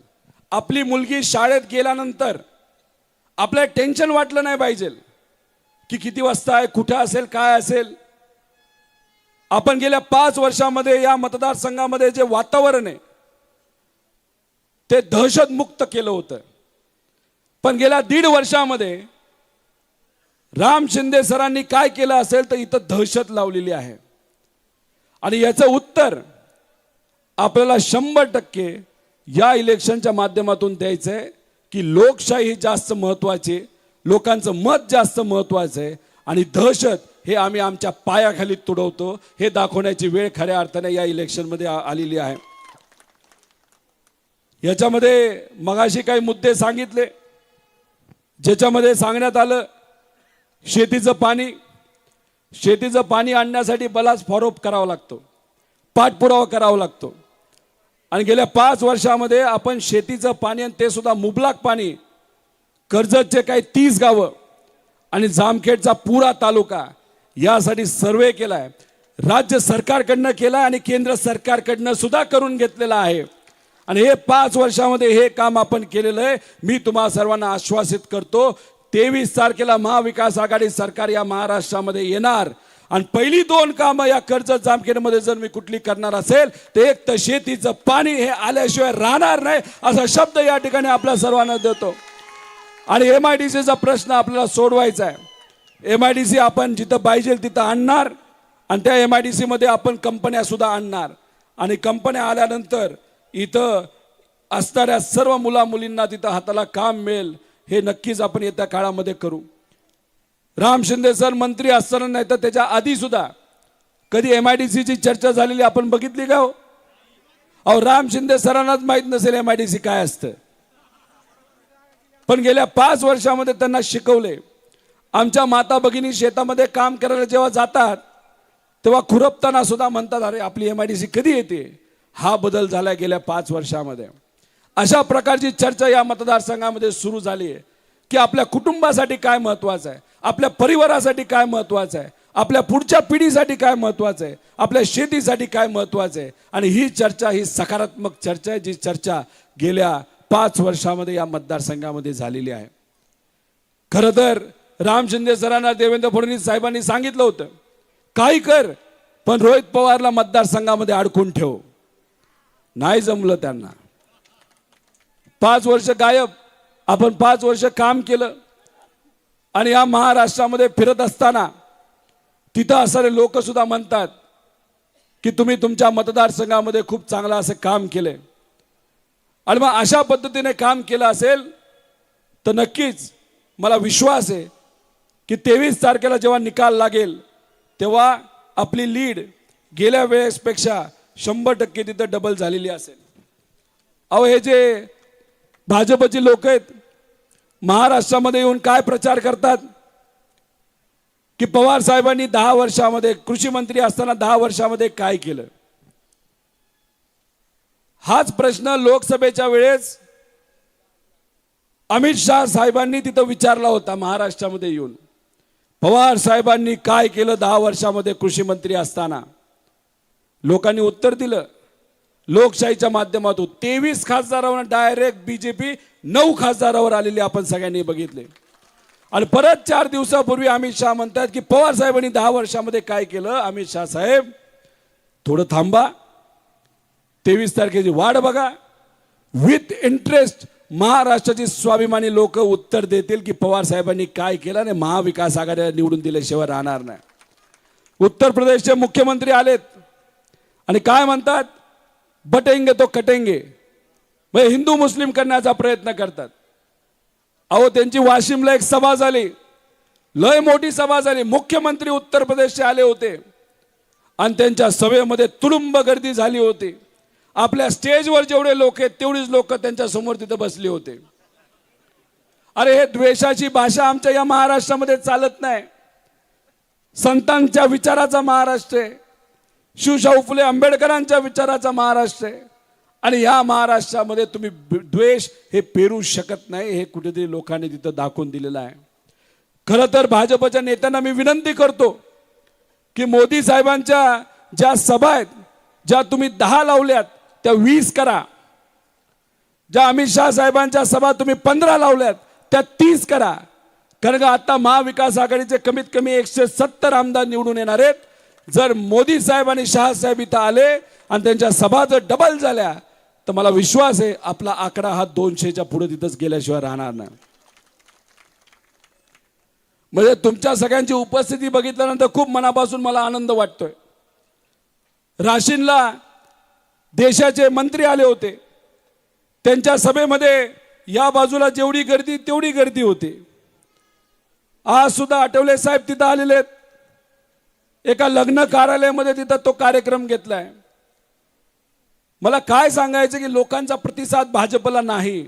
आपली मुलगी शाळेत गेल्यानंतर आपल्याला टेन्शन वाटलं नाही पाहिजे की किती वाजता आहे, कुठे असेल, काय असेल. आपण गेल्या 5 वर्षामध्ये या मतदारसंघामध्ये जे वातावरण आहे ते दहशतमुक्त केलं होतं. पण गेल्या 1.5 वर्षामध्ये राम शिंदे सरांनी काय केलं असेल तर इथं दहशत लावलेली आहे. आणि याचं उत्तर आपल्याला 100% या इलेक्शनच्या माध्यमातून द्यायचं आहे की लोकशाही जास्त महत्वाची, लोकांचं मत जास्त महत्वाचं आहे आणि दहशत हे आम्ही आमच्या पायाखाली तुडवतो हे दाखवण्याची वेळ खऱ्या अर्थाने या इलेक्शनमध्ये आलेली आहे. याच्यामध्ये मगाशी काही मुद्दे सांगितले, ज्याच्यामध्ये सांगण्यात आलं शेतीचं पाणी आणण्यासाठी बलाच फॉलोअप करावा लागतो, पाठपुरावा करावा लागतो. आणि गेल्या 5 वर्षामध्ये आपण शेतीचं पाणी आणि ते सुद्धा मुबलक पाणी कर्जतचे काही 30 गावं आणि जामखेडचा पुरा तालुका यासाठी सर्वे केलाय, राज्य सरकारकडनं केला आणि केंद्र सरकारकडनं सुद्धा करून घेतलेला आहे. आणि हे 5 वर्षामध्ये हे काम आपण केलेलं आहे. मी तुम्हा सर्वांना आश्वासित करतो 23 तारखेला महाविकास आघाडी सरकार या महाराष्ट्रामध्ये येणार आणि पहिली 2 कामं या कर्जत जामखेडमध्ये जर मी कुठली करणार असेल तर एक तर शेतीचं पाणी हे आल्याशिवाय राहणार नाही असा शब्द या ठिकाणी आपल्या सर्वांना देतो. आणि MIDCचा प्रश्न आपल्याला सोडवायचा आहे. MIDC आपण जिथं पाहिजे तिथं आणणार आणि त्या MIDC मध्ये आपण कंपन्या सुद्धा आणणार आणि कंपन्या आल्यानंतर इथं असणाऱ्या सर्व मुला मुलींना तिथं हाताला काम मिळेल हे नक्कीच आपण येत्या काळामध्ये करू. राम शिंदे सर मंत्री असताना नाही तर त्याच्या आधी सुद्धा कधी MIDCची चर्चा झालेली आपण बघितली का हो? अहो, राम शिंदे सरांनाच माहित नसेल MIDC काय असतं. पण गेल्या 5 वर्षामध्ये त्यांना शिकवले. आमच्या माता भगिनी शेतामध्ये काम करायला जेव्हा जातात तेव्हा खुरपताना सुद्धा म्हणतात, अरे आपली MIDC कधी येते. हा बदल झाला गेल्या 5 वर्षामध्ये. अशा प्रकारची चर्चा या मतदारसंघामध्ये सुरू झाली आहे की आपल्या कुटुंबासाठी काय महत्वाचं आहे, आपल्या परिवारासाठी काय महत्वाचं आहे, आपल्या पुढच्या पिढीसाठी काय महत्वाचं आहे, आपल्या शेतीसाठी काय महत्वाचं आहे. आणि ही चर्चा ही सकारात्मक चर्चा आहे, जी चर्चा गेल्या 5 वर्षामध्ये या मतदारसंघामध्ये झालेली आहे. खरं तर राम शिंदे सरांना देवेंद्र फडणवीस साहेबांनी सांगितलं होतं काही कर पण रोहित पवारला मतदारसंघामध्ये अडकून ठेव. नाही जमलं त्यांना. 5 वर्ष गायब. आपण 5 वर्ष काम केलं आणि या महाराष्ट्रामध्ये फिरत असताना तिथं असणारे लोक सुद्धा म्हणतात की तुम्ही तुमच्या मतदारसंघामध्ये खूप चांगलं असं काम केलंय. आणि मग अशा पद्धतीने काम केलं असेल तर नक्कीच मला विश्वास आहे की 23 तारखेला जेव्हा निकाल लागेल तेव्हा आपली लीड गेल्या वेळेसपेक्षा 100% तिथं डबल झालेली असेल. अहो, हे जे भाजपची लोक आहेत महाराष्ट्रामध्ये येऊन काय प्रचार करतात की पवार साहेबांनी 10 वर्षामध्ये कृषी मंत्री असताना 10 वर्षामध्ये काय केलं. हाच प्रश्न लोकसभेच्या वेळेस अमित शाह साहेबांनी तिथं विचारला होता महाराष्ट्रामध्ये येऊन. पवार साहेबांनी काय केलं 10 वर्षामध्ये कृषी मंत्री असताना. लोकांनी उत्तर दिलं लोकशाहीच्या माध्यमातून. 23 खासदारांवर डायरेक्ट बीजेपी 9 खासदारावर आलेले आपण सगळ्यांनी बघितले. आणि परत 4 दिवसापूर्वी अमित शहा म्हणतात की पवार साहेबांनी 10 वर्षामध्ये काय केलं. अमित शहा साहेब थोडं थांबा, 23 तारखेची वाट बघा. विथ इंटरेस्ट महाराष्ट्राची स्वाभिमानी लोक उत्तर देतील की पवार साहेबांनी काय केलं आणि महाविकास आघाडीला निवडून दिल्याशिवाय राहणार नाही. उत्तर प्रदेशचे मुख्यमंत्री आलेत आणि काय म्हणतात, बटेंगे तो कटेंगे, म्हणजे हिंदू मुस्लिम करण्याचा प्रयत्न करतात. अहो त्यांची वाशिमला एक सभा झाली, लय मोठी सभा झाली. मुख्यमंत्री उत्तर प्रदेशचे आले होते आणि त्यांच्या सभेमध्ये तुडुंब गर्दी झाली होती. आपल्या स्टेजवर जेवढे लोक आहेत तेवढीच लोक त्यांच्या समोर तिथे बसले होते. अरे हे द्वेषाची भाषा आमच्या या महाराष्ट्रामध्ये चालत नाही. संतांच्या विचाराचा महाराष्ट्र आहे, शिवशाहू फुले आंबेडकरांच्या विचाराचा महाराष्ट्र आहे. आणि या महाराष्ट्रामध्ये तुम्ही द्वेष हे पेरू शकत नाही, हे कुठेतरी लोकांनी तिथं दाखवून दिलेलं आहे. खरं तर भाजपच्या नेत्यांना मी विनंती करतो की मोदी साहेबांच्या ज्या सभा आहेत, ज्या तुम्ही 10 लावल्यात त्या 20 करा. ज्या अमित शहा साहेबांच्या सभा तुम्ही 15 लावल्यात त्या 30 करा. कारण का आता महाविकास आघाडीचे कमीत कमी 170 आमदार निवडून येणार आहेत. जर मोदी साहेब आणि शहा साहेब इथं आले आणि त्यांच्या सभा जर डबल झाल्या तर मला विश्वास आहे आपला आकडा हा 200च्या पुढे तिथंच गेल्याशिवाय राहणार नाही. म्हणजे तुमच्या सगळ्यांची उपस्थिती बघितल्यानंतर खूप मनापासून मला आनंद वाटतोय. राशीनला देशाचे मंत्री आले होते, त्यांच्या सभेमध्ये या बाजूला जेवढी गर्दी तेवढी गर्दी होती. आज सुद्धा आठवले साहेब तिथं आलेले आहेत. एका लग्न कार्यालयामध्ये तिथं तो कार्यक्रम घेतलाय. मला काय सांगायचं की लोकांचा प्रतिसाद भाजपला नाही.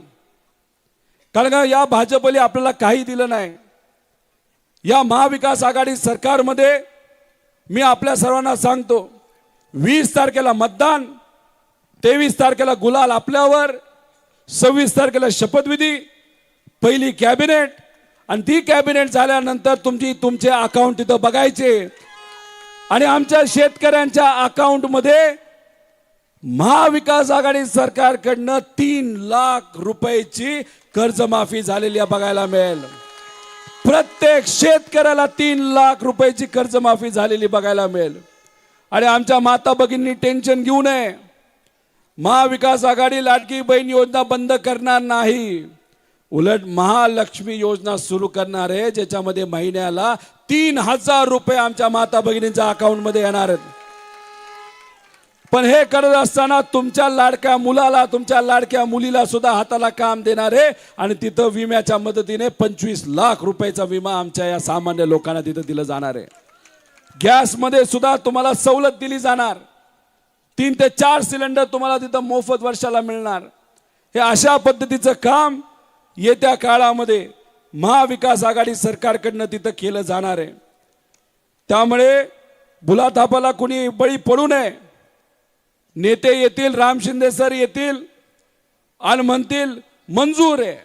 कारण का या भाजपने आपल्याला काही दिलं नाही. या महाविकास आघाडी सरकारमध्ये मी आपल्या सर्वांना सांगतो, 20 तारखेला मतदान, 23 तारखेला गुलाल आपल्यावर, 26 तारखेला शपथविधी, पहिली कॅबिनेट आणि ती कॅबिनेट झाल्यानंतर तुमचे अकाउंट तिथं बघायचे. आणि आमच्या शेतकऱ्यांच्या अकाउंटमध्ये महाविकास आघाडी सरकारकडनं 3 लाख रुपयाची कर्जमाफी झालेली बघायला मिळेल. प्रत्येक शेतकऱ्याला 3 लाख रुपयाची कर्जमाफी झालेली बघायला मिळेल. आणि आमच्या माता भगिनींनी टेन्शन घेऊ नये. महाविकास आघाडी लाडकी बहीण योजना बंद करणार नाही, उलट महालक्ष्मी योजना सुरू करणार आहे, ज्याच्यामध्ये महिन्याला 3000 रुपये आमच्या माता भगिनींच्या अकाउंट मध्ये येणार आहेत. पण हे करत असताना तुमच्या लाडक्या मुलाला, तुमच्या लाडक्या मुलीला सुद्धा हाताला काम देणार आहे. आणि तिथं विम्याच्या मदतीने 25 लाख रुपयाचा विमा आमच्या या सामान्य लोकांना तिथं दिलं जाणार आहे. गॅसमध्ये सुद्धा तुम्हाला सवलत दिली जाणार. 3 ते 4 सिलेंडर तुम्हाला तिथं मोफत वर्षाला मिळणार. हे अशा पद्धतीचं काम येत्या काळामध्ये महाविकास आघाडी सरकारकडनं तिथं केलं जाणार आहे. त्यामुळे भुलाथापाला कुणी बळी पडू नये. नेते येतील, राम शिंदे सर येतील आणि म्हणतील मंजूर आहे,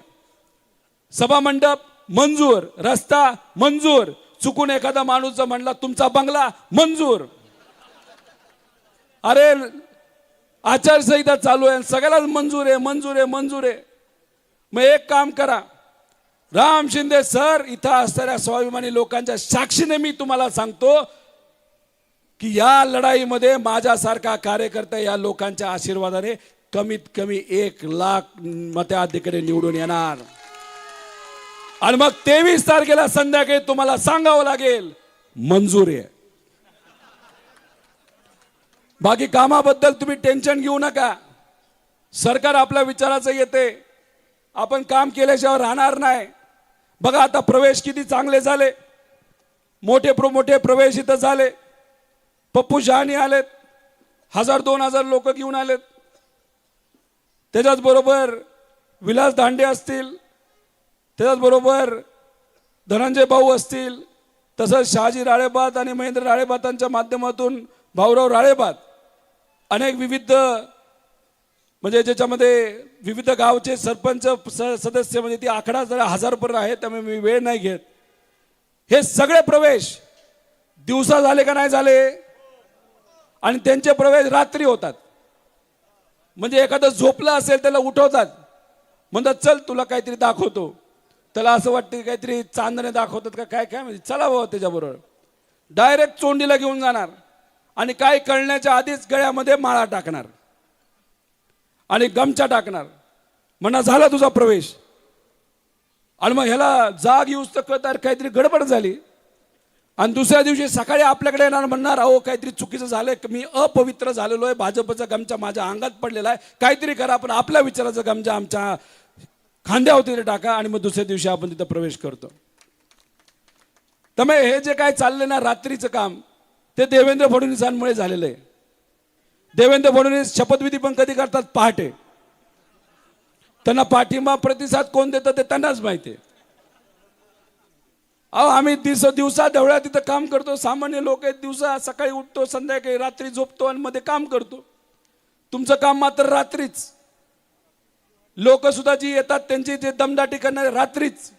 सभा मंडप मंजूर, रस्ता मंजूर. चुकून एखादा माणूस जर म्हणला तुमचा बंगला मंजूर, अरे आचारसंहिता चालू आहे, सगळ्यालाच मंजूर आहे, मंजूर आहे, मंजूर आहे. मग एक काम करा, राम शिंदे सर इथं असणाऱ्या स्वाभिमानी लोकांच्या साक्षीने मी तुम्हाला सांगतो की या लढाईमध्ये माझ्यासारखा कार्यकर्ता या लोकांच्या आशीर्वादाने कमीत कमी 1 लाख मताधिक्याने निवडून येणार. आणि मग 23 तारखेला संध्याकाळी तुम्हाला सांगावं लागेल मंजूर आहे. बाकी कामाबद्दल तुम्ही टेन्शन घेऊ नका. सरकार आपल्या विचाराचं येते, आपण काम केल्याशिवाय राहणार नाही. बघा आता प्रवेश किती चांगले झाले, मोठे प्रवेश इथं झाले. पप्पू शहानी आलेत, 1000-2000 लोक घेऊन आलेत. त्याच्याच बरोबर विलास दांडे असतील, त्याच्याच बरोबर धनंजय भाऊ असतील, तसंच शहाजी राळेबात आणि महेंद्र राळेबातांच्या माध्यमातून भाऊराव राळेबात, अनेक विविध म्हणजे ज्याच्यामध्ये विविध गावचे सरपंच सदस्य, म्हणजे ती आकडा जरा 1000 पर्यंत आहे, त्यामुळे मी वेळ नाही घेत. हे सगळे प्रवेश दिवसा झाले का नाही झाले? आणि त्यांचे प्रवेश रात्री होतात. म्हणजे एखादं झोपलं असेल त्याला उठवतात, म्हणतात चल तुला काहीतरी दाखवतो. त्याला असं वाटतं की काहीतरी चांदणे दाखवतात का काय काय म्हणजे, चला बाबा त्याच्याबरोबर. डायरेक्ट चोंडीला घेऊन जाणार आणि काय कळण्याच्या आधीच गळ्यामध्ये माळा टाकणार आणि गमछा टाकणार, म्हणा झाला तुझा प्रवेश. आणि मग ह्याला जाग येऊच तर कळतात काहीतरी गडबड झाली. आणि दुसऱ्या दिवशी सकाळी आपल्याकडे येणार, म्हणणार अहो काहीतरी चुकीचं झालंय, मी अपवित्र झालेलो आहे, भाजपचा गमछा माझ्या अंगात पडलेला आहे, काहीतरी करा, पण आपल्या विचाराचा गमछा आमच्या खांद्यावरती टाका. आणि मग दुसऱ्या दिवशी आपण तिथं प्रवेश करतो. त्यामुळे हे जे काय चाललंय ना रात्रीचं काम, ते देवेंद्र फडणवीसांमुळे झालेलं आहे. देवेंद्र फडणवीस शपथविधी पण कधी करतात? पहाटे. त्यांना पाठिंबा प्रतिसाद कोण देतं ते त्यांनाच माहिती आहे. अहो आम्ही दिवसा ढवळ्या तिथं काम करतो, सामान्य लोक आहेत, दिवसा सकाळी उठतो, संध्याकाळी रात्री झोपतो आणि मध्ये काम करतो. तुमचं काम मात्र रात्रीच. लोक सुद्धा जी येतात त्यांची जे दमदाटी करणारे रात्रीच.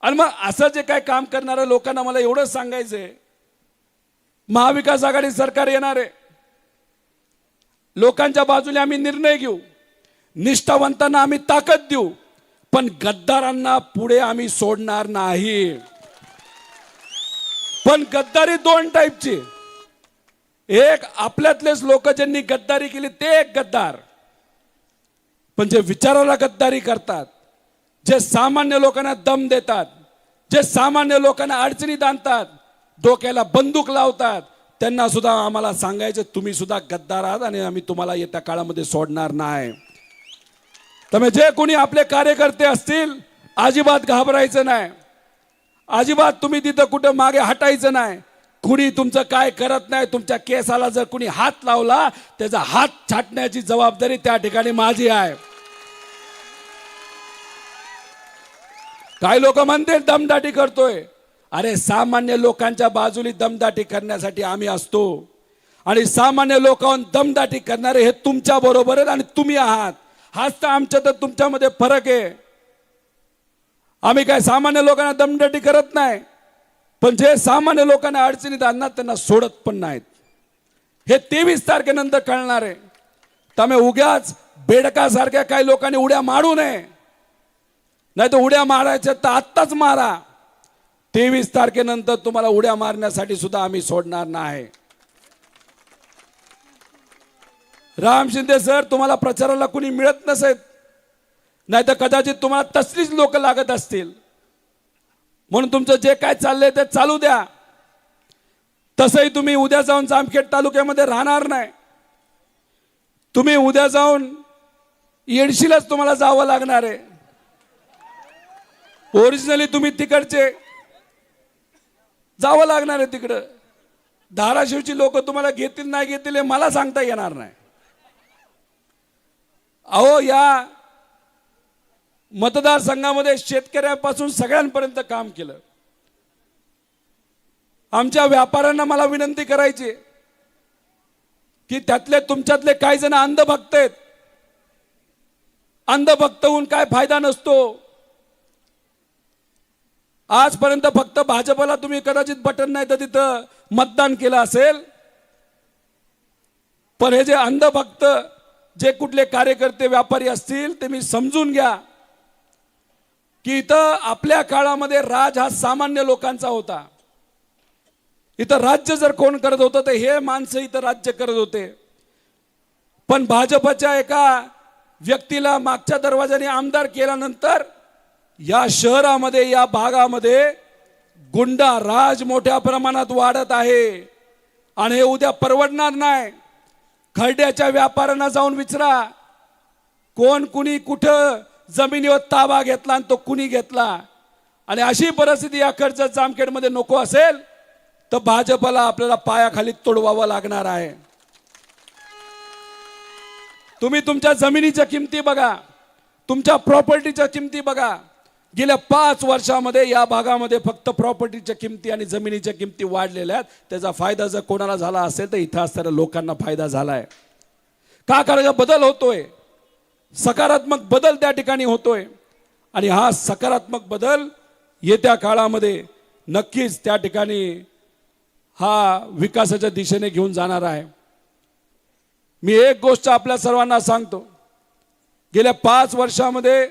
आणि मग असं जे काय काम करणाऱ्या लोकांना मला एवढंच सांगायचंय, महाविकास आघाडी सरकार येणार आहे, लोकांच्या बाजूने आम्ही निर्णय घेऊ, निष्ठावंतांना आम्ही ताकद देऊ, पण गद्दारांना पुढे आम्ही सोडणार नाही. पण गद्दारी दोन टाईपची, एक आपल्यातलेच लोक ज्यांनी गद्दारी केली ते एक गद्दार, पण जे विचाराला गद्दारी करतात, जे सामान्य लोकांना दम देतात, जे सामान्य लोकांना अडचणीत आणतात, डोक्याला बंदूक लावतात, त्यांना सुद्धा आम्हाला सांगायचं तुम्ही सुद्धा गद्दार आहात आणि आम्ही तुम्हाला येत्या काळामध्ये सोडणार नाही. त्यामुळे जे कोणी आपले कार्यकर्ते असतील अजिबात घाबरायचं नाही, अजिबात तुम्ही तिथं कुठं मागे हटायचं नाही. कुणी तुमचं काय करत नाही, तुमच्या केसाला जर कुणी हात लावला त्याचा हात छाटण्याची जबाबदारी त्या ठिकाणी माझी आहे. काही लोक म्हणतील दमदाटी करतोय, अरे सामान्य लोकांच्या बाजूने दमदाटी करण्यासाठी आम्ही असतो आणि सामान्य लोकांवर दमदाटी करणारे हे तुमच्या बरोबर आहेत आणि तुम्ही आहात. हाच तर आमच्या तर तुमच्यामध्ये फरक आहे. आम्ही काय सामान्य लोकांना दमदाटी करत नाही, पण जे सामान्य लोकांना अडचणीत आणणार त्यांना सोडत पण नाहीत. हे 23 तारखेनंतर कळणार आहे. त्यामुळे उग्याच बेडकासारख्या काही लोकांनी उड्या मारू नये, नाही तर उड्या मारायच्या तर आत्ताच मारा. 23 तारखेनंतर तुम्हाला उड्या मारण्यासाठी सुद्धा आम्ही सोडणार नाही. राम शिंदे सर, तुम्हाला प्रचाराला कुणी मिळत नसेल, नाही तर कदाचित तुम्हाला तसलीच लोक लागत असतील, म्हणून तुमचं जे काय चाललंय ते चालू द्या. तसंही तुम्ही उद्या जाऊन जामखेड तालुक्यामध्ये राहणार नाही, तुम्ही उद्या जाऊन येडशीलाच तुम्हाला जावं लागणार आहे. ओरिजिनली तुम्ही तिकडचे जावं लागणार आहे तिकडं. धाराशिवची लोक तुम्हाला घेतील नाही घेतील हे मला सांगता येणार नाही. अहो या मतदारसंघामध्ये शेतकऱ्यापासून सगळ्यांपर्यंत काम केलं. आमच्या व्यापाऱ्यांना मला विनंती करायची की त्यातले तुमच्यातले काही जण अंधभक्त आहेत. अंधभक्त होऊन काय फायदा नसतो. आजपर्यंत फक्त भाजपला तुम्ही कदाचित बटन नाही तर तिथं मतदान केलं असेल, पण हे जे अंधभक्त जे कुठले कार्यकर्ते व्यापारी असतील ते मी समजून घ्या की इथं आपल्या काळामध्ये राज हा सामान्य लोकांचा होता. इथं राज्य जर कोण करत होतं तर हे माणसं इथं राज्य करत होते. पण भाजपच्या एका व्यक्तीला मागच्या दरवाजाने आमदार केल्यानंतर या शहरामध्ये या भागामध्ये गुंडा राज मोठ्या प्रमाणात वाढत आहे आणि हे उद्या परवडणार नाही. खर्ड्याच्या व्यापाऱ्यांना जाऊन विचारा कोण कुणी कुठं जमिनीवर ताबा घेतला आणि तो कुणी घेतला. आणि अशी परिस्थिती या कर्जत जामखेडमध्ये नको असेल तर भाजपला आपल्याला पायाखाली तोडवावं लागणार आहे. तुम्ही तुमच्या जमिनीच्या किमती बघा, तुमच्या प्रॉपर्टीच्या किमती बघा. गेल्या 5 वर्षामध्ये या भागामध्ये फक्त प्रॉपर्टीच्या किमती आणि जमिनीच्या किमती वाढलेल्या आहेत. त्याचा फायदा जर कोणाला झाला असेल तर इथं असणाऱ्या लोकांना फायदा झालाय. का? कारण बदल होतोय, सकारात्मक बदल त्या ठिकाणी होतोय आणि हा सकारात्मक बदल येत्या काळामध्ये नक्कीच त्या ठिकाणी हा विकासाच्या दिशेने घेऊन जाणार आहे. मी एक गोष्ट आपल्या सर्वांना सांगतो, गेल्या 5 वर्षामध्ये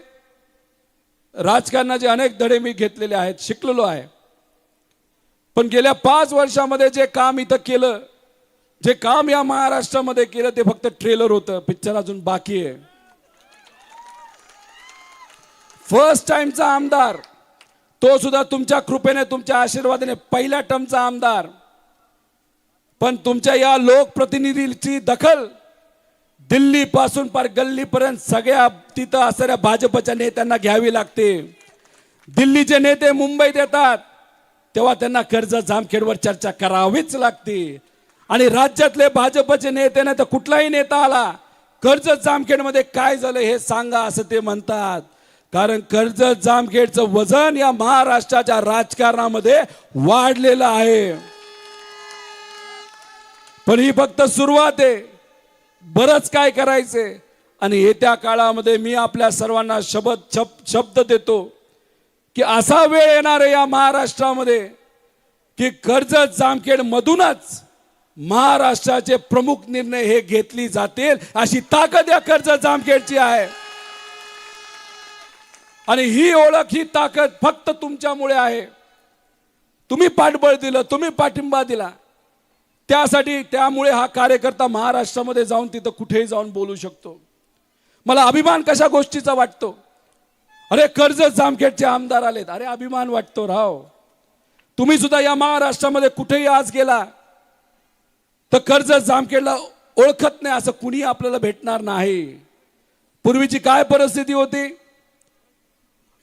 राजकारणाचे अनेक धडे मी घेतलेले आहेत, शिकलेलो आहे. पण गेल्या 5 वर्षामध्ये जे काम इथं केलं, जे काम या महाराष्ट्रामध्ये केलं, ते फक्त ट्रेलर होतं, पिक्चर अजून बाकी आहे. फर्स्ट टाइमचा आमदार, तो सुद्धा तुमच्या कृपेने, तुमच्या आशीर्वादाने पहिल्या टर्मचा आमदार. पण तुमच्या या लोकप्रतिनिधीची दखल दिल्ली पासून पार गल्लीपर्यंत सगळ्या तिथं असणाऱ्या भाजपच्या नेत्यांना घ्यावी लागते. दिल्लीचे नेते मुंबईत येतात तेव्हा त्यांना कर्जत जामखेडवर चर्चा करावीच लागते. आणि राज्यातले भाजपचे नेते नाही तर कुठलाही नेता आला, कर्जत जामखेडमध्ये काय झालं हे सांगा असं ते म्हणतात. कारण कर्जत जामखेडचं वजन या महाराष्ट्राच्या राजकारणामध्ये वाढलेलं आहे. पण ही फक्त सुरुवात आहे, बरंच काय करायचे. आणि येत्या काळामध्ये मी आपल्या सर्वांना शब्द देतो की असा वेळ येणार आहे या महाराष्ट्रामध्ये की कर्जत जामखेड मधूनच महाराष्ट्राचे प्रमुख निर्णय हे घेतली जातील, अशी ताकद या कर्जत जामखेडची आहे. आणि ही ओळख, ही ताकद फक्त तुमच्यामुळे आहे. तुम्ही पाठबळ दिलं, तुम्ही पाठिंबा दिला, त्यामुळे हा कार्यकर्ता महाराष्ट्रामध्ये जाऊन तिथं कुठेही जाऊन बोलू शकतो. मला अभिमान कशा गोष्टीचा वाटतो, अरे कर्जत जामखेडचे आमदार आलेत, अरे अभिमान वाटतो राव. तुम्ही सुद्धा या महाराष्ट्रामध्ये कुठेही आज गेला तर कर्जत जामखेडला ओळखत नाही असं कुणी आपल्याला भेटणार नाही. पूर्वीची काय परिस्थिती होती,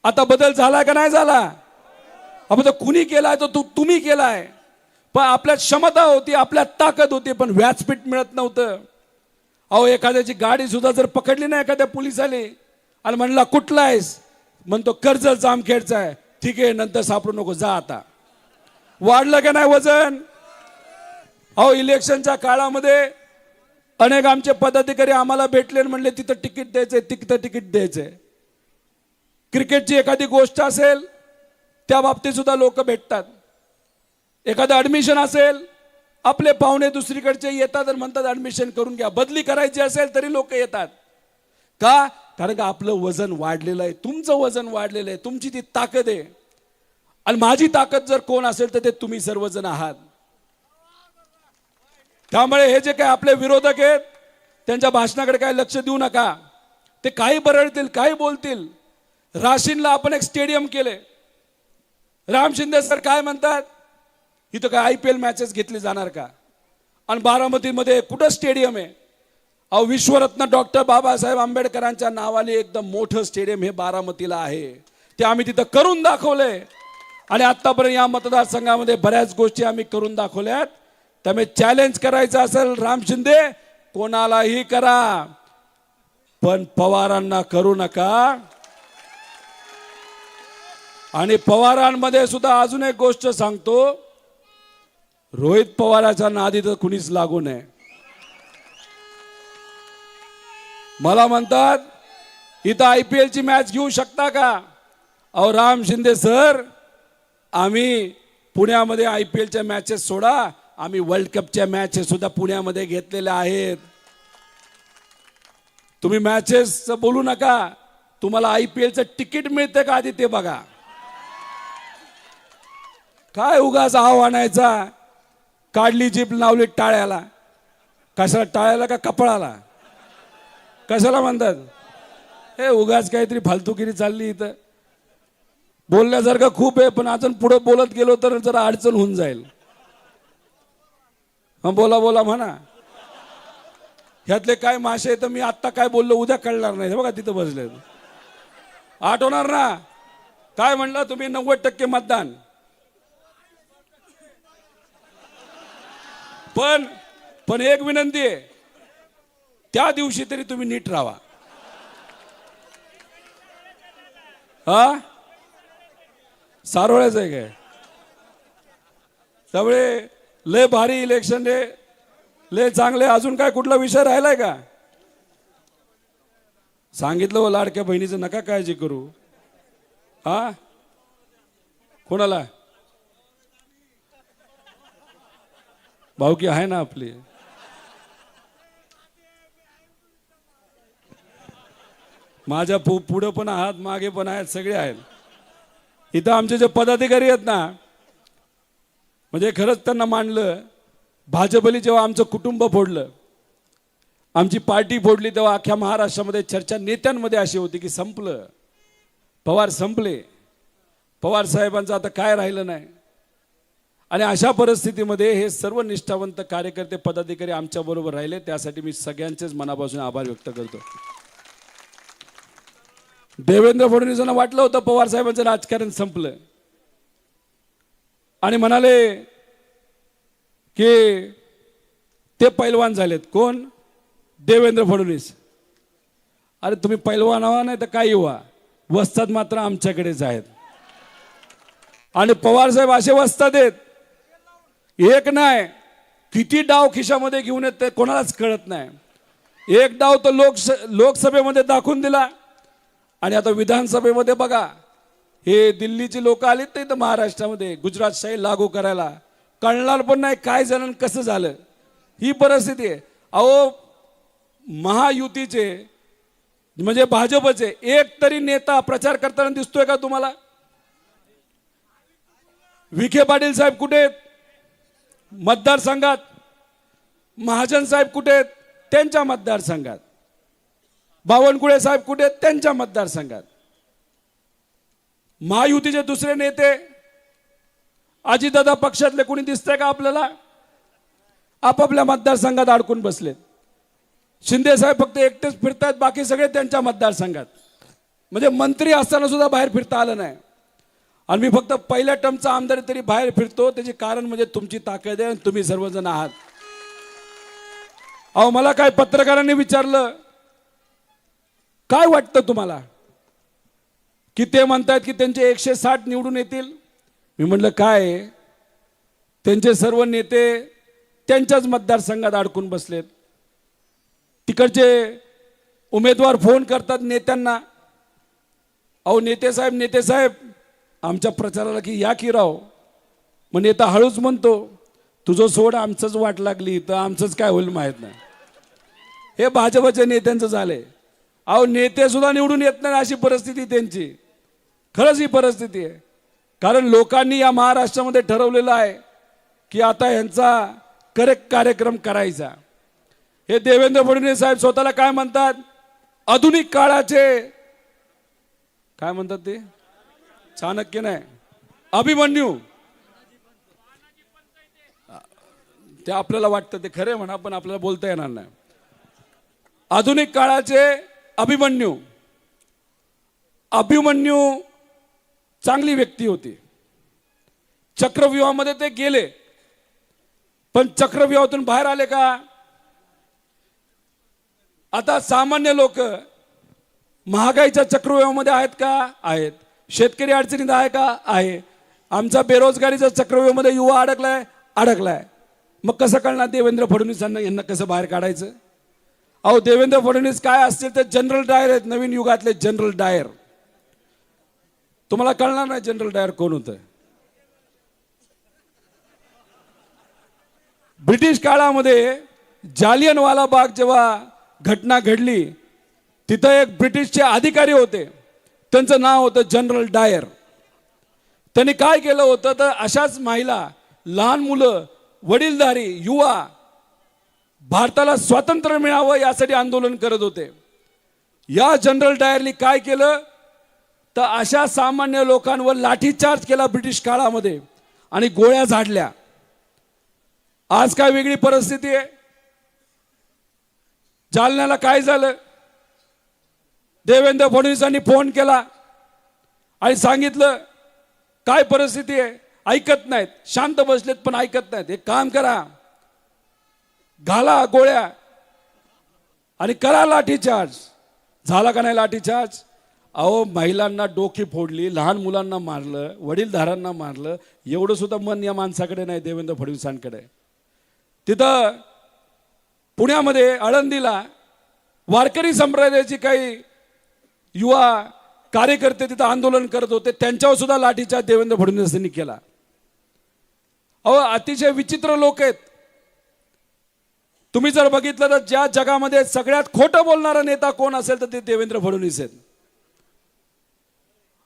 आता बदल झाला का नाही झाला? आपण कुणी केलाय तो तुम्ही केलाय. पण आपल्यात क्षमता होती, आपल्यात ताकद होती, पण व्यासपीठ मिळत नव्हतं. अहो एखाद्याची गाडी सुद्धा जर पकडली ना एखाद्या पोलिसाने आणि म्हणला कुठला आहेस, म्हणतो कर्जत जामखेडचा आहे, ठीक आहे नंतर सापडू नको, जा आता. वाढलं का नाही वजन? अहो इलेक्शनच्या काळामध्ये अनेक आमचे पदाधिकारी आम्हाला भेटले आणि म्हणले तिथं तिकीट द्यायचंय, तिथं तिकीट द्यायचंय. क्रिकेटची एखादी गोष्ट असेल त्या बाबतीत सुद्धा लोक भेटतात. एखादं ऍडमिशन असेल, आपले पाहुणे दुसरीकडचे येतात आणि म्हणतात ऍडमिशन करून घ्या. बदली करायची असेल तरी लोक येतात. का? कारण का आपलं वजन वाढलेलं आहे, तुमचं वजन वाढलेलं आहे, तुमची ती ताकद आहे. आणि माझी ताकद जर कोण असेल तर ते तुम्ही सर्वजण आहात. त्यामुळे हे जे काय आपले विरोधक आहेत त्यांच्या भाषणाकडे काय लक्ष देऊ नका. ते काही बरळतील, काही बोलतील. राशीनला आपण एक स्टेडियम केले. राम शिंदे सर काय म्हणतात, इथं काय IPL मॅचेस घेतली जाणार का? आणि बारामतीमध्ये कुठं स्टेडियम आहे? अहो विश्वरत्न डॉक्टर बाबासाहेब आंबेडकरांच्या नावाने एकदम मोठं स्टेडियम हे बारामतीला आहे. ते आम्ही तिथं करून दाखवलंय. आणि आतापर्यंत या मतदारसंघामध्ये बऱ्याच गोष्टी आम्ही करून दाखवल्यात. त्यामुळे चॅलेंज करायचं असेल राम शिंदे, कोणालाही करा, पण पवारांना करू नका. आणि पवारांमध्ये सुद्धा अजून एक गोष्ट सांगतो, रोहित पवाराच्या नादी तर कुणीच लागू नये. मला म्हणतात इथं IPL ची मॅच घेऊ शकता का? अहो राम शिंदे सर, आम्ही पुण्यामध्ये IPLच्या मॅचेस सोडा, आम्ही वर्ल्ड कपच्या मॅचेस सुद्धा पुण्यामध्ये घेतलेल्या आहेत. तुम्ही मॅचेस बोलू नका, तुम्हाला IPLचं तिकीट मिळते का आधी ते बघा. काय उगाच आव आणायचा, काढली जीप लावली टाळ्याला. कशाला टाळ्याला का कपाळाला? कशाला म्हणतात? हे उगाच काहीतरी फालतूगिरी चालली इथं. बोलण्यासारखं खूप आहे, पण अजून पुढे बोलत गेलो तर जरा अडचण होऊन जाईल. बोला बोला म्हणा. ह्यातले काय मासे तर मी आत्ता काय बोललो उद्या कळणार नाही. बघा तिथं बसले, आठवणार ना. काय म्हणलं तुम्ही? 90% मतदान. पण एक विनंती आहे, त्या दिवशी तरी तुम्ही नीट राहा. हा सारोळ्याच आहे काय? त्यामुळे लय भारी इलेक्शन रे, लय चांगले. अजून काय कुठला विषय राहिलाय का? सांगितलं हो लाडक्या बहिणीचं नका काळजी करू. हा कोणाला? भाऊकी आहे ना आपली. माझ्या पुढं पण आहात, मागे पण आहेत, सगळे आहेत. इथं आमचे जे पदाधिकारी आहेत ना, म्हणजे खरंच त्यांना मानलं. भाजपली जेव्हा आमचं कुटुंब फोडलं, आमची पार्टी फोडली, तेव्हा अख्ख्या महाराष्ट्रामध्ये चर्चा नेत्यांमध्ये अशी होती की संपलं, पवार संपले, पवार साहेबांचं आता काय राहिलं नाही. आणि अशा परिस्थितीमध्ये हे सर्व निष्ठावंत कार्यकर्ते पदाधिकारी आमच्या बरोबर राहिले, त्यासाठी मी सगळ्यांचेच मनापासून आभार व्यक्त करतो. देवेंद्र फडणवीसांना वाटलं होतं पवार साहेबांचं राजकारण संपलं आणि म्हणाले की ते पैलवान झालेत. कोण? देवेंद्र फडणवीस. अरे तुम्ही पैलवान व्हा नाही तर काही व्हा, वस्ताद मात्र आमच्याकडेच आहेत. आणि पवार साहेब असे वस्ताद आहेत, एक नाही किती डाव खिशामध्ये घेऊन येत कोणालाच कळत नाही. एक डाव तर लोकसभेमध्ये दाखवून दिला आणि आता विधानसभेमध्ये बघा, हे दिल्लीची लोक आलीत नाही तर महाराष्ट्रामध्ये गुजरातशाही लागू करायला, कळणार पण नाही काय झालं आणि कसं झालं. ही परिस्थिती आहे. अहो महायुतीचे म्हणजे भाजपचे एक तरी नेता प्रचार करताना दिसतोय का तुम्हाला? विखे पाटील साहेब कुठे आहेत? मतदारसंघात. महाजन साहेब कुठे आहेत? त्यांच्या मतदारसंघात. बावनकुळे साहेब कुठे आहेत? त्यांच्या मतदारसंघात. महायुतीचे दुसरे नेते अजितदादा पक्षातले कोणी दिसतंय का आपल्याला? आपापल्या मतदारसंघात अडकून बसलेत. शिंदे साहेब फक्त एकटेच फिरतायत, बाकी सगळे त्यांच्या मतदारसंघात. म्हणजे मंत्री असताना सुद्धा बाहेर फिरता आलं नाही. आणि मी फक्त पहिल्या टर्मचा आमदार तरी बाहेर फिरतो, त्याचे कारण म्हणजे तुमची ताकद आहे आणि तुम्ही सर्वजण आहात. अहो मला काय पत्रकारांनी विचारलं, काय वाटतं तुम्हाला की ते म्हणतात की त्यांचे 160 निवडून येतील? मी म्हटलं काय, त्यांचे सर्व नेते त्यांच्याच मतदारसंघात अडकून बसलेत. तिकडचे उमेदवार फोन करतात नेत्यांना, अहो नेते साहेब आमच्या प्रचाराला की या की राव. मग नेता हळूच म्हणतो, तुझं सोड, आमचंच वाट लागली तर आमचंच काय होईल माहीत नाही. हे भाजपच्या नेत्यांचं झालंय. अहो नेते सुद्धा निवडून येत नाही अशी परिस्थिती त्यांची. खरंच ही परिस्थिती आहे. कारण लोकांनी या महाराष्ट्रामध्ये ठरवलेलं आहे की आता यांचा करेक्ट कार्यक्रम करायचा. हे देवेंद्र फडणवीस साहेब स्वतःला काय म्हणतात? आधुनिक काळाचे काय म्हणतात ते? चाणक्य नाही, अभिमन्यू. ते आपल्याला वाटतं ते खरे म्हणा, पण आपल्याला बोलता येणार नाही. आधुनिक काळाचे अभिमन्यू. अभिमन्यू चांगली व्यक्ती होती. चक्रव्यूहामध्ये ते गेले, पण चक्रव्यूहातून बाहेर आले का? आता सामान्य लोक महागाईच्या चक्रव्यूहामध्ये आहेत का? आहेत. शेतकरी अडचणीत आहे का? आहे. आमचा बेरोजगारीच्या चक्रव्यूहामध्ये युवा अडकलाय. मग कसं कळणार देवेंद्र फडणवीसांना यांना कसं बाहेर काढायचं? अहो देवेंद्र फडणवीस काय असतील ते जनरल डायर आहेत, नवीन युगातले जनरल डायर. तुम्हाला कळणार नाही जनरल डायर कोण होतं. ब्रिटिश काळामध्ये जालियनवाला बाग जेव्हा घटना घडली, तिथं एक ब्रिटिशचे अधिकारी होते, त्यांचं नाव होतं जनरल डायर. त्यांनी काय केलं होतं तर अशाच महिला, लहान मुलं, वडीलधारी, युवा भारताला स्वातंत्र्य मिळावं यासाठी आंदोलन करत होते. या जनरल डायरनी काय केलं तर अशा सामान्य लोकांवर लाठीचार्ज केला ब्रिटिश काळामध्ये आणि गोळ्या झाडल्या. आज काय वेगळी परिस्थिती आहे. जालन्याला काय झालं? देवेंद्र फडणवीसांनी फोन केला आणि सांगितलं काय परिस्थिती आहे. ऐकत नाहीत, शांत बसलेत पण ऐकत नाहीत. एक काम करा, घाला गोळ्या आणि करा लाठीचार्ज. झाला का नाही लाठीचार्ज? अहो महिलांना डोकी फोडली, लहान मुलांना मारलं, वडीलधारांना मारलं. एवढं सुद्धा मन या माणसाकडे नाही, देवेंद्र फडणवीसांकडे. तिथं पुण्यामध्ये आळंदीला वारकरी संप्रदायाची काही युवा कार्यकर्ते तिथं आंदोलन करत होते, त्यांच्यावर सुद्धा लाठीचार्ज देवेंद्र फडणवीसांनी केला. अहो अतिशय विचित्र लोक आहेत. तुम्ही जर बघितलं तर ज्या जगामध्ये सगळ्यात खोटं बोलणारा नेता कोण असेल तर ते देवेंद्र फडणवीस आहेत.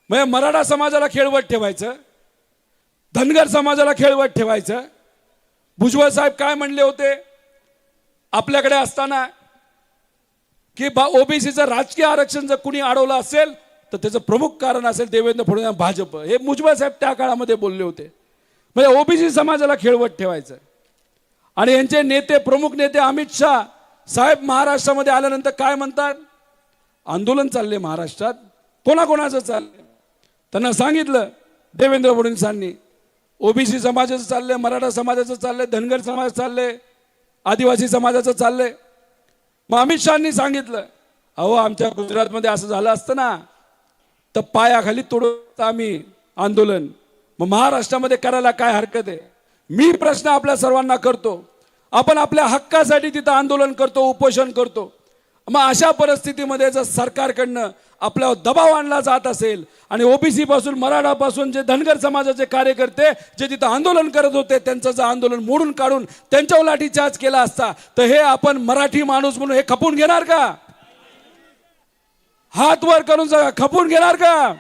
म्हणजे मराठा समाजाला खेळवत ठेवायचं, धनगर समाजाला खेळवत ठेवायचं. भुजबळ साहेब काय म्हणले होते आपल्याकडे असताना की ओबीसीचं राजकीय आरक्षण जर कुणी अडवलं असेल तर त्याचं प्रमुख कारण असेल देवेंद्र फडणवीस भाजप. हे भुजबळ साहेब त्या काळामध्ये बोलले होते. म्हणजे ओबीसी समाजाला खेळवत ठेवायचं. आणि यांचे नेते, प्रमुख नेते अमित शाह साहेब महाराष्ट्रामध्ये आल्यानंतर काय म्हणतात, आंदोलन चालले महाराष्ट्रात, कोणाकोणाचं चाललंय. त्यांना सांगितलं देवेंद्र फडणवीसांनी ओबीसी समाजाचं चाललंय, मराठा समाजाचं चाललंय, धनगर समाज चाललंय, आदिवासी समाजाचं चाललंय. मग अमित शहानी सांगितलं अहो आमच्या गुजरातमध्ये असं झालं असतं ना तर पायाखाली तोडत आम्ही आंदोलन, मग महाराष्ट्रामध्ये करायला काय हरकत आहे. मी प्रश्न आपल्या सर्वांना करतो, आपण आपल्या हक्कासाठी तिथं आंदोलन करतो, उपोषण करतो. मग अशा परिस्थितीमध्ये जर सरकारकडनं आपल्यावर दबाव आणला जात असेल आणि ओबीसी पासून, मराठा पासून जे धनगर समाजाचे कार्यकर्ते जे तिथं आंदोलन करत होते त्यांचं जर आंदोलन मोडून काढून त्यांच्यावर लाठीचार्ज केला असता तर हे आपण मराठी माणूस म्हणून हे खपून घेणार का? हात वर करून खपून घेणार का?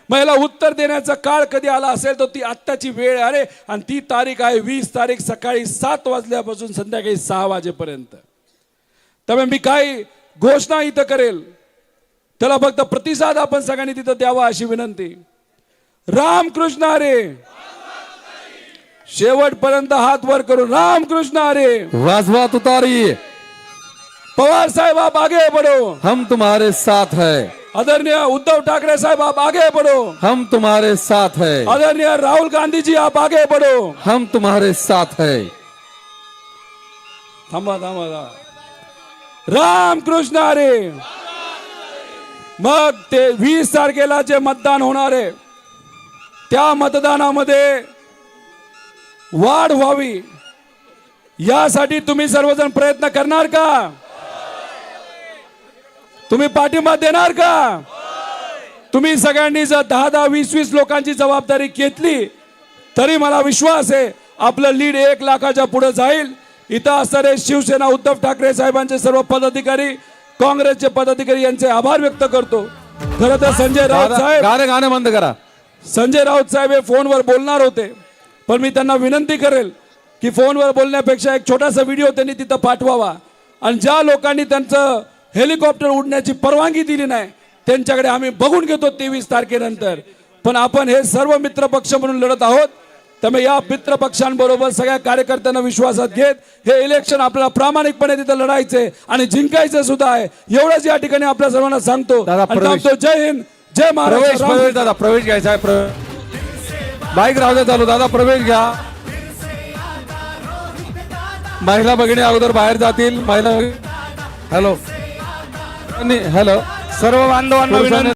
मग याला उत्तर देण्याचा काळ कधी आला असेल तर ती आत्ताची वेळ आहे. आणि ती तारीख आहे 20 तारीख सकाळी 7 वाजल्यापासून संध्याकाळी 6 वाजेपर्यंत. त्यामुळे मी काही घोषणा इथं करेल त्याला फक्त प्रतिसाद आपण सगळ्यांनी तिथं द्यावा अशी विनंती. रामकृष्ण हरे. शेवटपर्यंत हात वर करून रामकृष्ण हरे. वाजवा तुतारी. पवार साहेब आप आगे बढ़ो, हम तुम्हारे साथ है. आदरणीय उद्धव ठाकरे साहब आप आगे बढ़ो, हम तुम्हारे साथ है. आदरणीय राहुल गांधी जी आप आगे बढ़ो. हम तुम्हारे साथ है. थांबा थांबा थांबा. रामकृष्ण हरे. मग ते 20 तारखेला जे मतदान होणार आहे त्या मतदानामध्ये वाढ व्हावी यासाठी तुम्ही सर्वजण प्रयत्न करणार का? तुम्ही पाठिंबा देणार का? तुम्ही सगळ्यांनी जर 10-10, 20-20 लोकांची जबाबदारी घेतली तरी मला विश्वास आहे आपलं लीड 1 लाखाच्या पुढे जाईल. इथं असणारे शिवसेना उद्धव ठाकरे साहेबांचे सर्व पदाधिकारी, काँग्रेसचे पदाधिकारी यांचे आभार व्यक्त करतो. खरं तर संजय राऊत साहेब, गाणं बंद करा. संजय राऊत साहेब हे फोनवर बोलणार होते पण मी त्यांना विनंती करेल की फोनवर बोलण्यापेक्षा एक छोटासा व्हिडिओ त्यांनी तिथं पाठवावा. आणि ज्या लोकांनी त्यांचं हेलिकॉप्टर उडण्याची परवानगी दिली नाही त्यांच्याकडे आम्ही बघून घेतो 23 तारखेनंतर. पण आपण हे सर्व मित्र पक्ष म्हणून लढत आहोत. त्यामुळे या मित्र पक्षांबरोबर सगळ्या कार्यकर्त्यांना विश्वासात घेत हे इलेक्शन आपल्याला प्रामाणिकपणे तिथं लढायचे आणि जिंकायचं सुद्धा आहे. एवढंच या ठिकाणी आपल्या सर्वांना सांगतो. जय हिंद, जय महाराष्ट्र. दादा प्रवेश घ्यायचा आहे. बाईक राहू दे चालू. दादा प्रवेश घ्या. महिला भगिनी अगोदर बाहेर जातील. महिला हॅलो हॅलो सर्व बांधवांना विनंती.